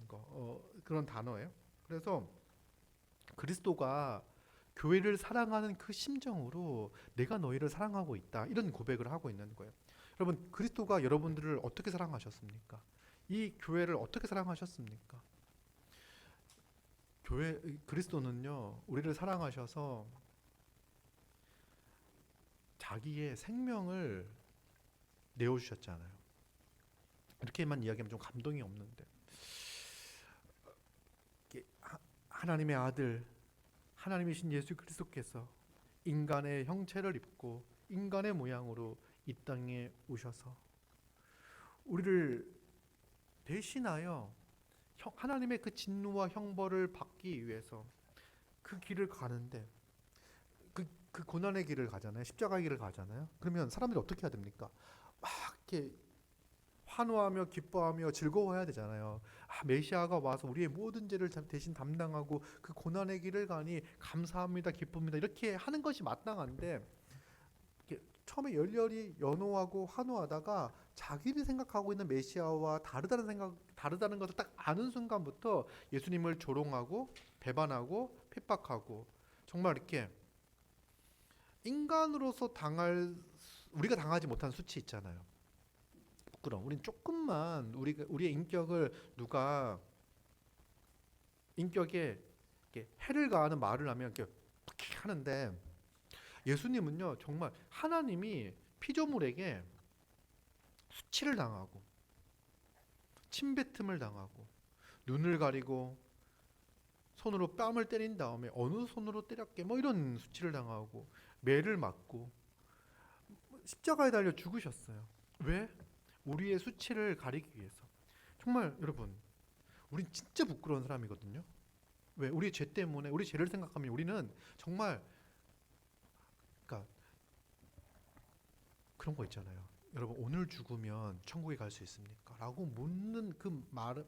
그런 단어예요. 그래서 그리스도가 교회를 사랑하는 그 심정으로 내가 너희를 사랑하고 있다, 이런 고백을 하고 있는 거예요. 여러분, 그리스도가 여러분들을 어떻게 사랑하셨습니까? 이 교회를 어떻게 사랑하셨습니까? 그리스도는요 우리를 사랑하셔서 자기의 생명을 내어주셨잖아요. 이렇게만 이야기하면 좀 감동이 없는데 하나님의 아들, 하나님이신 예수 그리스도께서 인간의 형체를 입고 인간의 모양으로 이 땅에 오셔서 우리를 대신하여 하나님의 그 진노와 형벌을 받기 위해서 그 길을 가는데 그 고난의 길을 가잖아요. 십자가의 길을 가잖아요. 그러면 사람들이 어떻게 해야 됩니까? 막 이렇게 환호하며 기뻐하며 즐거워해야 되잖아요. 메시아가 와서 우리의 모든 죄를 대신 담당하고 그 고난의 길을 가니 감사합니다, 기쁩니다, 이렇게 하는 것이 마땅한데 처음에 열렬히 연호하고 환호하다가 자기를 생각하고 있는 메시아와 다르다는 것을 딱 아는 순간부터 예수님을 조롱하고 배반하고 핍박하고 정말 이렇게 인간으로서 우리가 당하지 못한 수치 있잖아요. 부끄러움. 우린 조금만 우리의 인격을 누가 인격에 해를 가하는 말을 하면 이렇게 하는데 예수님은요 정말 하나님이 피조물에게 수치를 당하고 침뱉음을 당하고 눈을 가리고 손으로 뺨을 때린 다음에 어느 손으로 때렸게 뭐 이런 수치를 당하고 매를 맞고 십자가에 달려 죽으셨어요. 왜? 우리의 수치를 가리기 위해서. 정말 여러분, 우린 진짜 부끄러운 사람이거든요. 왜? 우리 죄 때문에, 우리 죄를 생각하면 우리는 정말 그러니까 그런 거 있잖아요. 여러분, 오늘 죽으면 천국에 갈 수 있습니까? 라고 묻는 그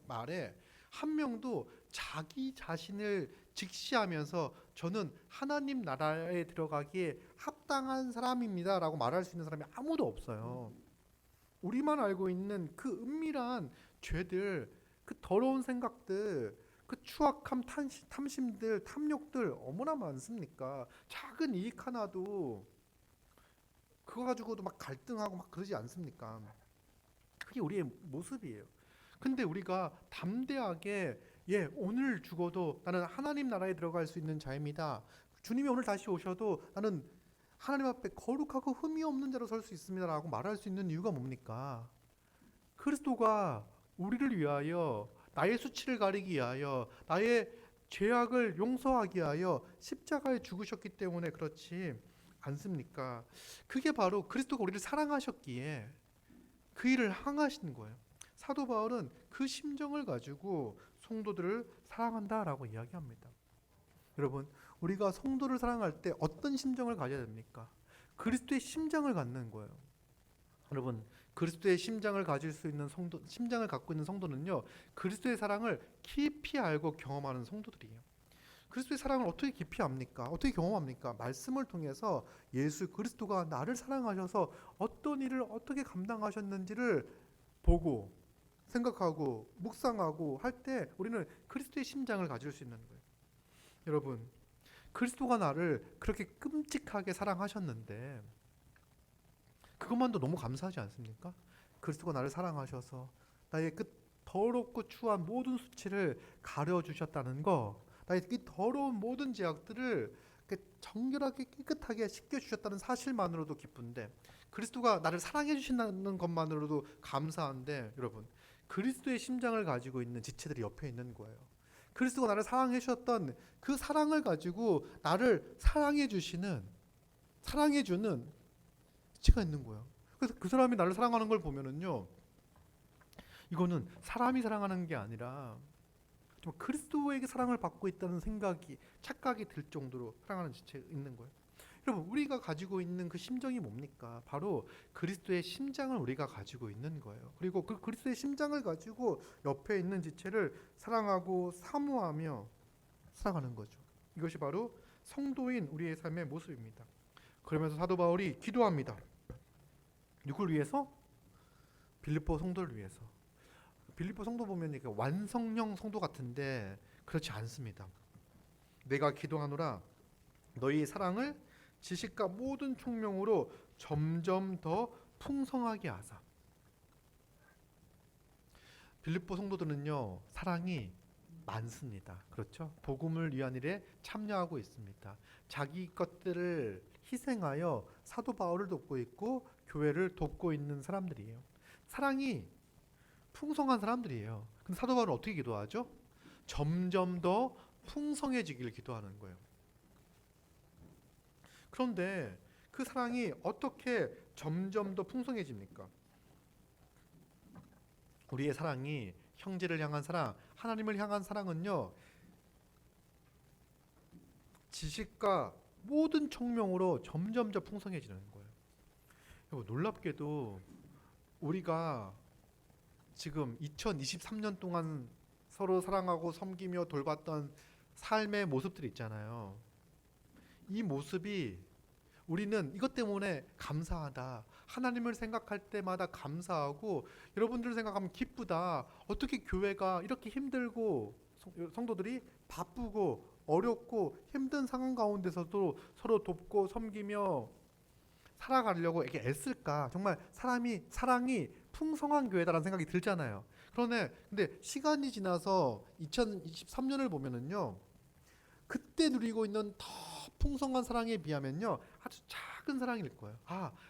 말에 한 명도 자기 자신을 직시하면서 저는 하나님 나라에 들어가기에 합당한 사람입니다 라고 말할 수 있는 사람이 아무도 없어요. 우리만 알고 있는 그 은밀한 죄들, 그 더러운 생각들, 그 추악함, 탐심들, 탐욕들 얼마나 많습니까? 작은 이익 하나도 그거 가지고도 막 갈등하고 막 그러지 않습니까? 그게 우리의 모습이에요. 근데 우리가 담대하게 오늘 죽어도 나는 하나님 나라에 들어갈 수 있는 자입니다. 주님이 오늘 다시 오셔도 나는 하나님 앞에 거룩하고 흠이 없는 자로 설 수 있습니다라고 말할 수 있는 이유가 뭡니까? 그리스도가 우리를 위하여 나의 수치를 가리기 위하여 나의 죄악을 용서하기 위하여 십자가에 죽으셨기 때문에 그렇지 않습니까? 그게 바로 그리스도가 우리를 사랑하셨기에 그 일을 행하신 거예요. 사도 바울은 그 심정을 가지고 성도들을 사랑한다라고 이야기합니다. 여러분, 우리가 성도를 사랑할 때 어떤 심정을 가져야 됩니까? 그리스도의 심장을 갖는 거예요. 여러분, 그리스도의 심장을 가질 수 있는 성도, 심장을 갖고 있는 성도는요, 그리스도의 사랑을 깊이 알고 경험하는 성도들이에요. 그리스도의 사랑을 어떻게 깊이 압니까? 어떻게 경험합니까? 말씀을 통해서 예수 그리스도가 나를 사랑하셔서 어떤 일을 어떻게 감당하셨는지를 보고 생각하고 묵상하고 할 때 우리는 그리스도의 심장을 가질 수 있는 거예요. 여러분, 그리스도가 나를 그렇게 끔찍하게 사랑하셨는데 그것만도 너무 감사하지 않습니까? 그리스도가 나를 사랑하셔서 나의 그 더럽고 추한 모든 수치를 가려주셨다는 거, 나의 이 더러운 모든 죄악들을 정결하게 깨끗하게 씻겨주셨다는 사실만으로도 기쁜데, 그리스도가 나를 사랑해 주신다는 것만으로도 감사한데, 여러분, 그리스도의 심장을 가지고 있는 지체들이 옆에 있는 거예요. 그리스도가 나를 사랑해 주셨던 그 사랑을 가지고 나를 사랑해 주는 지체가 있는 거예요. 그래서 그 사람이 나를 사랑하는 걸 보면은요, 이거는 사람이 사랑하는 게 아니라 좀 그리스도에게 사랑을 받고 있다는 생각이, 착각이 들 정도로 사랑하는 지체가 있는 거예요. 여러분, 우리가 가지고 있는 그 심정이 뭡니까? 바로 그리스도의 심장을 우리가 가지고 있는 거예요. 그리고 그 그리스도의 심장을 가지고 옆에 있는 지체를 사랑하고 사모하며 살아가는 거죠. 이것이 바로 성도인 우리의 삶의 모습입니다. 그러면서 사도 바울이 기도합니다. 누굴 위해서? 빌립보 성도를 위해서. 빌립보 성도 보면 이게 완성형 성도 같은데 그렇지 않습니다. 내가 기도하노라 너희 사랑을 지식과 모든 총명으로 점점 더 풍성하게 하사. 빌립보 성도들은요, 사랑이 많습니다. 그렇죠? 복음을 위한 일에 참여하고 있습니다. 자기 것들을 희생하여 사도 바울을 돕고 있고 교회를 돕고 있는 사람들이에요. 사랑이 풍성한 사람들이에요. 근데 사도 바울은 어떻게 기도하죠? 점점 더 풍성해지기를 기도하는 거예요. 그런데 그 사랑이 어떻게 점점 더 풍성해집니까? 우리의 사랑이, 형제를 향한 사랑, 하나님을 향한 사랑은요, 지식과 모든 총명으로 점점 더 풍성해지는 거예요. 놀랍게도 우리가 지금 2023년 동안 서로 사랑하고 섬기며 돌봤던 삶의 모습들이 있잖아요. 이 모습이, 우리는 이것 때문에 감사하다, 하나님을 생각할 때마다 감사하고 여러분들을 생각하면 기쁘다, 어떻게 교회가 이렇게 힘들고 성도들이 바쁘고 어렵고 힘든 상황 가운데서도 서로 돕고 섬기며 살아가려고 이렇게 애쓸까. 정말 사랑이 풍성한 교회다라는 생각이 들잖아요. 근데 시간이 지나서 2023년을 보면은요, 그때 누리고 있는 더 풍성한 사랑에 비하면요, 아주 작은 사랑일 거예요.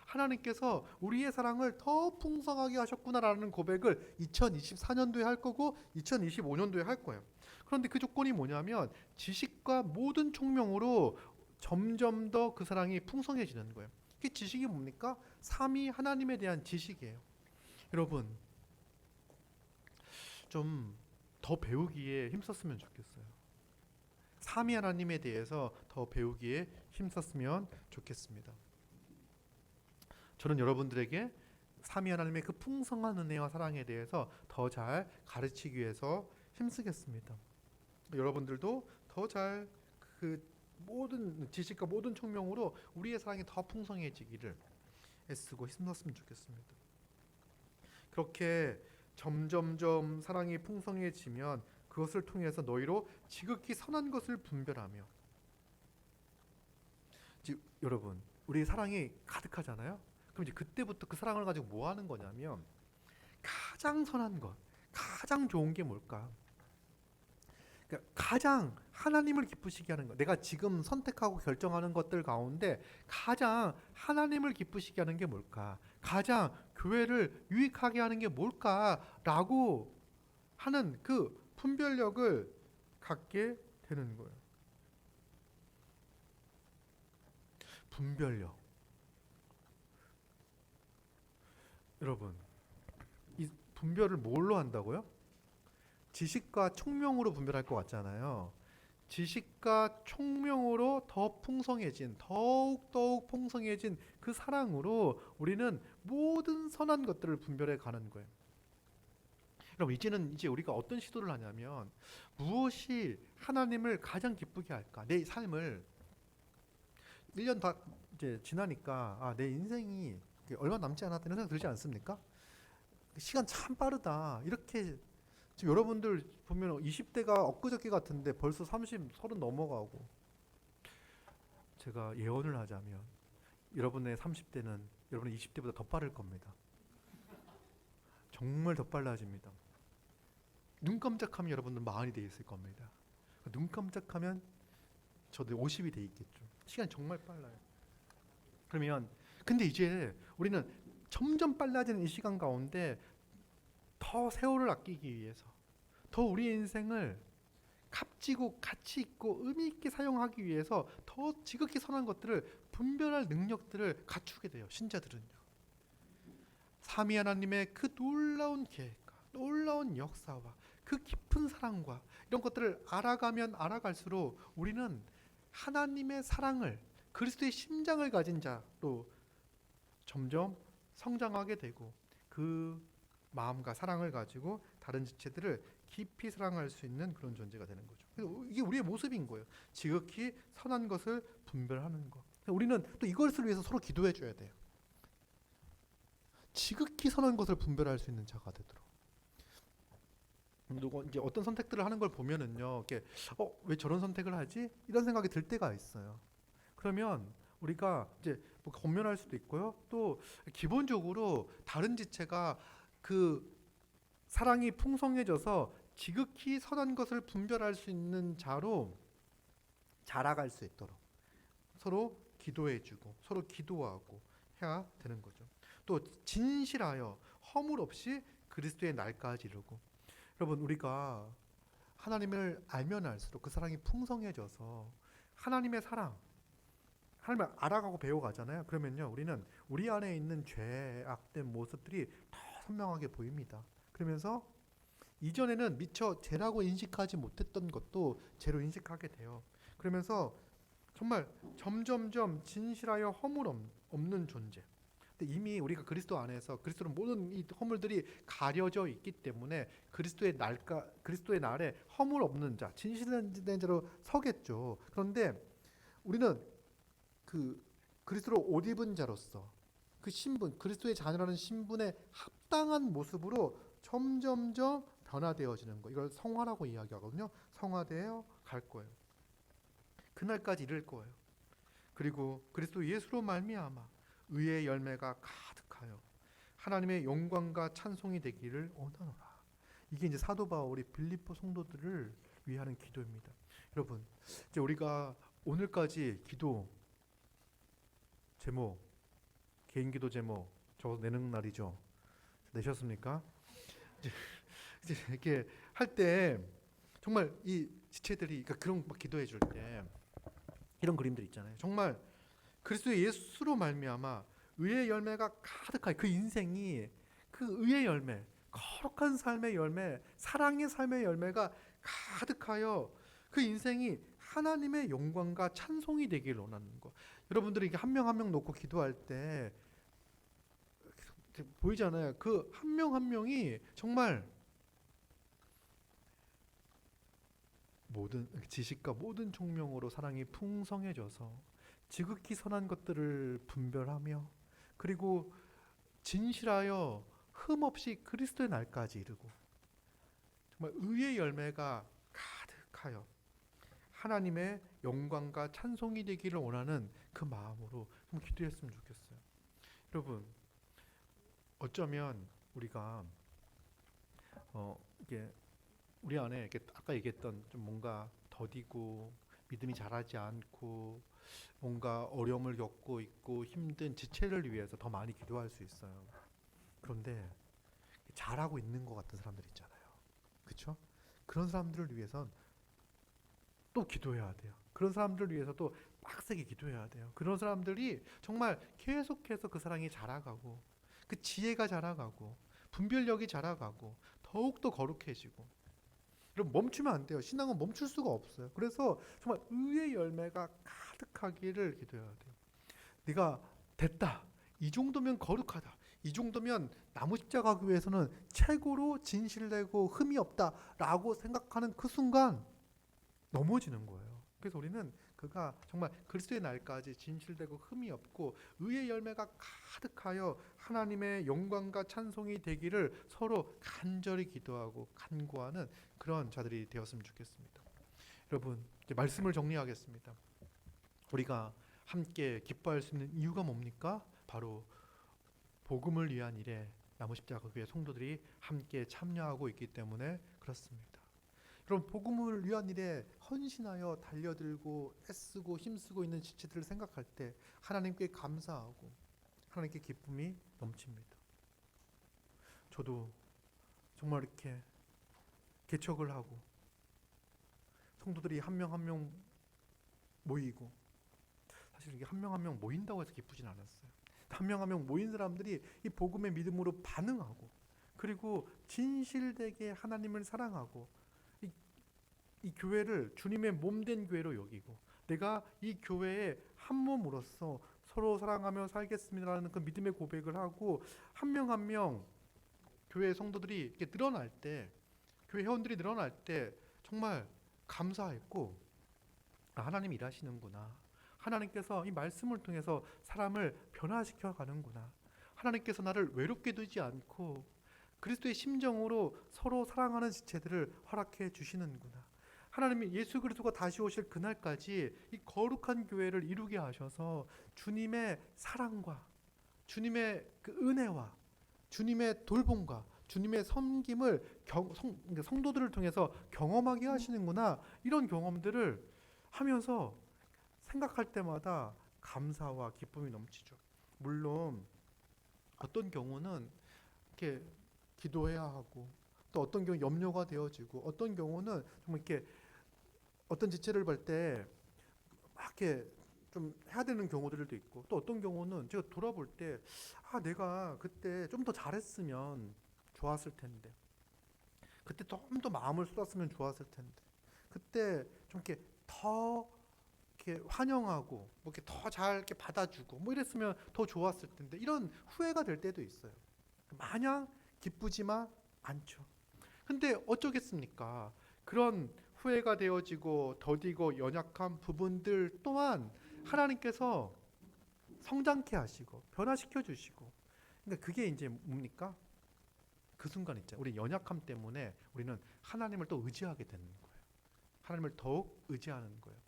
하나님께서 우리의 사랑을 더 풍성하게 하셨구나라는 고백을 2024년도에 할 거고 2025년도에 할 거예요. 그런데 그 조건이 뭐냐면 지식과 모든 총명으로 점점 더 그 사랑이 풍성해지는 거예요. 그 지식이 뭡니까? 삼위 하나님에 대한 지식이에요. 여러분, 좀 더 배우기에 힘썼으면 좋겠어요. 삼위 하나님에 대해서 더 배우기에 힘썼으면 좋겠습니다. 저는 여러분들에게 삼위 하나님의 그 풍성한 은혜와 사랑에 대해서 더 잘 가르치기 위해서 힘쓰겠습니다. 여러분들도 더 잘 그 모든 지식과 모든 총명으로 우리의 사랑이 더 풍성해지기를 애쓰고 힘썼으면 좋겠습니다. 그렇게 점점점 사랑이 풍성해지면 그것을 통해서 너희로 지극히 선한 것을 분별하며, 여러분, 우리 사랑이 가득하잖아요. 그럼 이제 그때부터 그 사랑을 가지고 뭐 하는 거냐면, 가장 선한 것, 가장 좋은 게 뭘까? 그러니까 가장 하나님을 기쁘시게 하는 것, 내가 지금 선택하고 결정하는 것들 가운데 가장 하나님을 기쁘시게 하는 게 뭘까? 가장 교회를 유익하게 하는 게 뭘까라고 하는 그 분별력을 갖게 되는 거예요. 분별력. 여러분, 이 분별을 뭘로 한다고요? 지식과 총명으로 분별할 것 같잖아요. 지식과 총명으로 더 풍성해진, 더욱 풍성해진 그 사랑으로 우리는 모든 선한 것들을 분별해 가는 거예요. 그럼 이제 우리가 어떤 시도를 하냐면, 무엇이 하나님을 가장 기쁘게 할까? 내 삶을 1년 다 이제 지나니까 내 인생이 얼마 남지 않았다는 생각 들지 않습니까? 시간 참 빠르다. 이렇게 지금 여러분들 보면 20대가 엊그저께 같은데 벌써 30, 30 넘어가고, 제가 예언을 하자면 여러분의 30대는 여러분의 20대보다 더 빠를 겁니다. 정말 더 빨라집니다. 눈 깜짝하면 여러분들 40이 돼 있을 겁니다. 눈 깜짝하면 저도 50이 돼 있겠죠. 시간이 정말 빨라요. 그러면 근데 이제 우리는 점점 빨라지는 이 시간 가운데 더 세월을 아끼기 위해서, 더 우리의 인생을 값지고 가치 있고 의미 있게 사용하기 위해서 더 지극히 선한 것들을 분별할 능력들을 갖추게 돼요. 신자들은요. 삼위 하나님의 그 놀라운 계획과 놀라운 역사와 그 깊은 사랑과 이런 것들을 알아가면 알아갈수록 우리는 하나님의 사랑을, 그리스도의 심장을 가진 자로 점점 성장하게 되고, 그 마음과 사랑을 가지고 다른 지체들을 깊이 사랑할 수 있는 그런 존재가 되는 거죠. 그래서 이게 우리의 모습인 거예요. 지극히 선한 것을 분별하는 것. 우리는 또 이것을 위해서 서로 기도해 줘야 돼요. 지극히 선한 것을 분별할 수 있는 자가 되도록. 누가 이제 어떤 선택들을 하는 걸 보면은요, 이렇게 왜 저런 선택을 하지? 이런 생각이 들 때가 있어요. 그러면 우리가 이제 뭐 권면할 수도 있고요. 또 기본적으로 다른 지체가 그 사랑이 풍성해져서 지극히 선한 것을 분별할 수 있는 자로 자라갈 수 있도록 서로 기도해주고 서로 기도하고 해야 되는 거죠. 또 진실하여 허물 없이 그리스도의 날까지 이루고. 여러분, 우리가 하나님을 알면 알수록 그 사랑이 풍성해져서 하나님의 사랑, 하나님을 알아가고 배워가잖아요. 그러면요, 우리는 우리 안에 있는 죄악된 모습들이 더 선명하게 보입니다. 그러면서 이전에는 미처 죄라고 인식하지 못했던 것도 죄로 인식하게 돼요. 그러면서 정말 점점점 진실하여 허물 없는 존재. 근데 이미 우리가 그리스도 안에서 그리스도는 모든 이 허물들이 가려져 있기 때문에 그리스도의 날에 허물 없는 자, 진실된 자로 서겠죠. 그런데 우리는 그 그리스도로 옷 입은 자로서 그 신분, 그리스도의 자녀라는 신분에 합당한 모습으로 점점점 변화되어지는 거. 이걸 성화라고 이야기하거든요. 성화되어 갈 거예요. 그날까지 이를 거예요. 그리고 그리스도 예수로 말미암아 의의 열매가 가득하여 하나님의 영광과 찬송이 되기를 원하노라. 이게 이제 사도 바울이 빌립보 성도들을 위하는 기도입니다. 여러분, 이제 우리가 오늘까지 기도 제목, 개인 기도 제목 적어서 내는 날이죠. 내셨습니까? 이제 이렇게 할 때 정말 이 지체들이 그런 막 기도해 줄 때 이런 그림들 있잖아요. 정말 그리스도의 예수로 말미암아 의의 열매가 가득하여 그 인생이 그 의의 열매, 거룩한 삶의 열매, 사랑의 삶의 열매가 가득하여 그 인생이 하나님의 영광과 찬송이 되길 원하는 거. 여러분들이 한 명 한 명 놓고 기도할 때 보이잖아요. 그 한 명 한 명이 정말 모든 지식과 모든 총명으로 사랑이 풍성해져서 지극히 선한 것들을 분별하며 그리고 진실하여 흠없이 그리스도의 날까지 이르고 정말 의의 열매가 가득하여 하나님의 영광과 찬송이 되기를 원하는 그 마음으로 좀 기도했으면 좋겠어요. 여러분, 어쩌면 우리가 이게 우리 안에 이렇게 아까 얘기했던 좀 뭔가 더디고 믿음이 자라지 않고 뭔가 어려움을 겪고 있고 힘든 지체를 위해서 더 많이 기도할 수 있어요. 그런데 잘하고 있는 것 같은 사람들 있잖아요. 그렇죠? 그런 사람들을 위해선 또 기도해야 돼요. 그런 사람들을 위해서 또 빡세게 기도해야 돼요. 그런 사람들이 정말 계속해서 그 사랑이 자라가고 그 지혜가 자라가고 분별력이 자라가고 더욱더 거룩해지고. 여러분 멈추면 안 돼요. 신앙은 멈출 수가 없어요. 그래서 정말 의의 열매가 가득하기를 기도해야 돼요. 네가 됐다. 이 정도면 거룩하다. 이 정도면 나무 십자가 교회에서는 최고로 진실되고 흠이 없다라고 생각하는 그 순간 넘어지는 거예요. 그래서 우리는 그가 정말 그리스도의 날까지 진실되고 흠이 없고 의의 열매가 가득하여 하나님의 영광과 찬송이 되기를 서로 간절히 기도하고 간구하는 그런 자들이 되었으면 좋겠습니다. 여러분, 이제 말씀을 정리하겠습니다. 우리가 함께 기뻐할 수 있는 이유가 뭡니까? 바로 복음을 위한 일에 나무 십자가 교회 성도들이 함께 참여하고 있기 때문에 그렇습니다. 여러분, 복음을 위한 일에 헌신하여 달려들고 애쓰고 힘쓰고 있는 지체들을 생각할 때 하나님께 감사하고 하나님께 기쁨이 넘칩니다. 저도 정말 이렇게 개척을 하고 성도들이 한 명 한 명 모이고, 사실 이게 한 명 한 명 모인다고 해서 기쁘진 않았어요. 한 명 한 명 모인 사람들이 이 복음의 믿음으로 반응하고, 그리고 진실되게 하나님을 사랑하고 이 교회를 주님의 몸된 교회로 여기고, 내가 이 교회의 한 몸으로서 서로 사랑하며 살겠습니다라는 그 믿음의 고백을 하고 한 명 한 명 교회 성도들이 이렇게 늘어날 때, 교회 회원들이 늘어날 때 정말 감사했고, 하나님이 일하시는구나. 하나님께서 이 말씀을 통해서 사람을 변화시켜 가는구나. 하나님께서 나를 외롭게 두지 않고 그리스도의 심정으로 서로 사랑하는 지체들을 허락해 주시는구나. 하나님이 예수 그리스도가 다시 오실 그날까지 이 거룩한 교회를 이루게 하셔서 주님의 사랑과 주님의 그 은혜와 주님의 돌봄과 주님의 섬김을 성도들을 통해서 경험하게 하시는구나. 이런 경험들을 하면서 생각할 때마다 감사와 기쁨이 넘치죠. 물론 어떤 경우는 이렇게 기도해야 하고, 또 어떤 경우 염려가 되어지고, 어떤 경우는 정말 이렇게 어떤 지체를 볼 때 막 이렇게 좀 해야 되는 경우들도 있고, 또 어떤 경우는 제가 돌아볼 때 내가 그때 좀 더 잘했으면 좋았을 텐데, 그때 좀 더 마음을 쏟았으면 좋았을 텐데, 그때 좀 이렇게 더 이렇게 환영하고 뭐 이렇게 더 잘 이렇게 받아주고 뭐 이랬으면 더 좋았을 텐데, 이런 후회가 될 때도 있어요. 마냥 기쁘지만 않죠. 근데 어쩌겠습니까? 그런 후회가 되어지고 더디고 연약한 부분들 또한 하나님께서 성장케 하시고 변화시켜 주시고, 그러니까 그게 이제 뭡니까? 그 순간 있죠. 우리 연약함 때문에 우리는 하나님을 또 의지하게 되는 거예요. 하나님을 더욱 의지하는 거예요.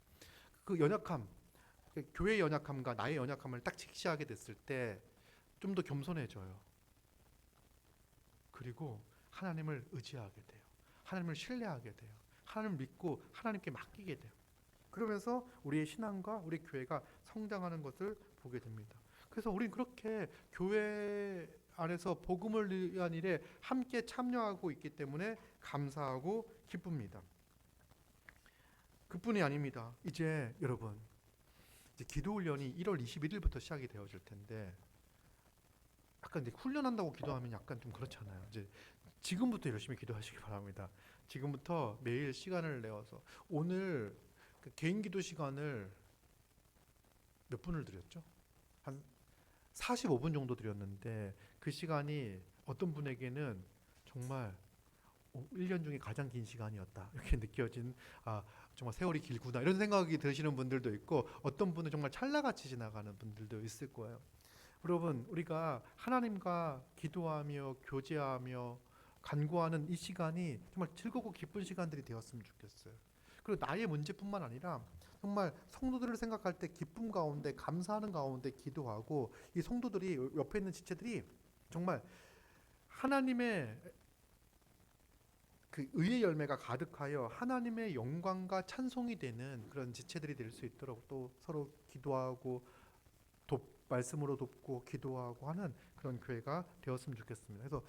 그 연약함, 교회의 연약함과 나의 연약함을 딱 직시하게 됐을 때 좀 더 겸손해져요. 그리고 하나님을 의지하게 돼요. 하나님을 신뢰하게 돼요. 하나님을 믿고 하나님께 맡기게 돼요. 그러면서 우리의 신앙과 우리 교회가 성장하는 것을 보게 됩니다. 그래서 우리는 그렇게 교회 안에서 복음을 위한 일에 함께 참여하고 있기 때문에 감사하고 기쁩니다. 그뿐이 아닙니다. 이제 여러분, 이제 기도 훈련이 1월 21일부터 시작이 되어질 텐데, 약간 이제 훈련한다고 기도하면 약간 좀 그렇잖아요. 이제 지금부터 열심히 기도하시기 바랍니다. 지금부터 매일 시간을 내어서, 오늘 그 개인 기도 시간을 몇 분을 드렸죠? 한 45분 정도 드렸는데, 그 시간이 어떤 분에게는 정말 1년 중에 가장 긴 시간이었다 이렇게 느껴진, 정말 세월이 길구나 이런 생각이 드시는 분들도 있고, 어떤 분은 정말 찰나같이 지나가는 분들도 있을 거예요. 여러분, 우리가 하나님과 기도하며 교제하며 간구하는 이 시간이 정말 즐겁고 기쁜 시간들이 되었으면 좋겠어요. 그리고 나의 문제뿐만 아니라 정말 성도들을 생각할 때 기쁨 가운데 감사하는 가운데 기도하고, 이 성도들이 옆에 있는 지체들이 정말 하나님의 그 의의 열매가 가득하여 하나님의 영광과 찬송이 되는 그런 지체들이 될 수 있도록 또 서로 기도하고 말씀으로 돕고 기도하고 하는 그런 교회가 되었으면 좋겠습니다. 그래서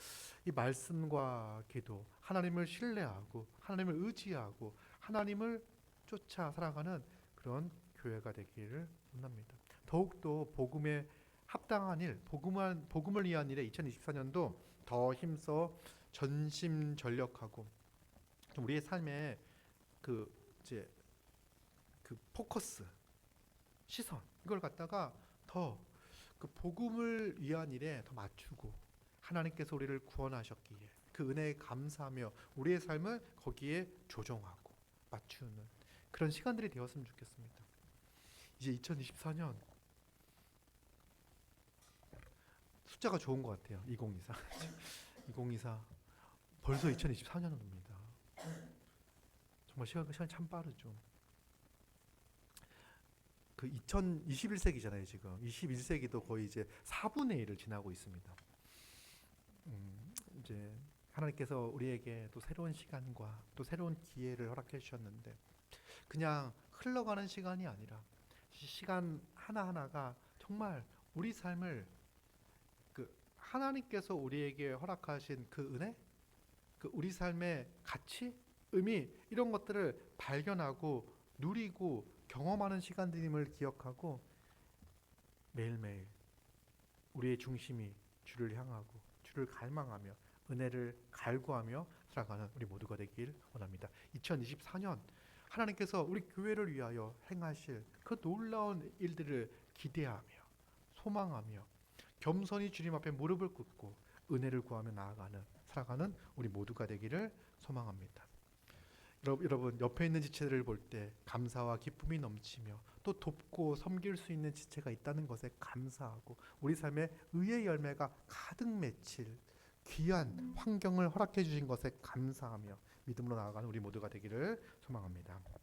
이 말씀과 기도, 하나님을 신뢰하고 하나님을 의지하고 하나님을 쫓아 살아가는 그런 교회가 되기를 원합니다. 더욱더 복음에 합당한 일, 복음을 위한 일에 2024년도 더 힘써 전심전력하고 우리의 삶에 그 이제 그 포커스, 시선 이걸 갖다가 더 그 복음을 위한 일에 더 맞추고 하나님께서 우리를 구원하셨기에 그 은혜에 감사하며 우리의 삶을 거기에 조정하고 맞추는 그런 시간들이 되었으면 좋겠습니다. 이제 2024년 숫자가 좋은 것 같아요. 2024. 2024 벌써 2024년입니다. 정말 시간이 참 빠르죠. 그 2021세기잖아요, 지금. 21세기도 거의 이제 4분의 1을 지나고 있습니다. 이제 하나님께서 우리에게 또 새로운 시간과 또 새로운 기회를 허락해 주셨는데 그냥 흘러가는 시간이 아니라 시간 하나하나가 정말 우리 삶을 그 하나님께서 우리에게 허락하신 그 은혜, 그 우리 삶의 가치, 의미 이런 것들을 발견하고 누리고 경험하는 시간들임을 기억하고 매일매일 우리의 중심이 주를 향하고 주를 갈망하며 은혜를 갈구하며 살아가는 우리 모두가 되길 원합니다. 2024년 하나님께서 우리 교회를 위하여 행하실 그 놀라운 일들을 기대하며 소망하며 겸손히 주님 앞에 무릎을 꿇고 은혜를 구하며 나아가는 살아가는 우리 모두가 되기를 소망합니다. 여러분 옆에 있는 지체들을 볼 때 감사와 기쁨이 넘치며 또 돕고 섬길 수 있는 지체가 있다는 것에 감사하고 우리 삶에 의의 열매가 가득 맺힐 귀한 환경을 허락해 주신 것에 감사하며 믿음으로 나아가는 우리 모두가 되기를 소망합니다.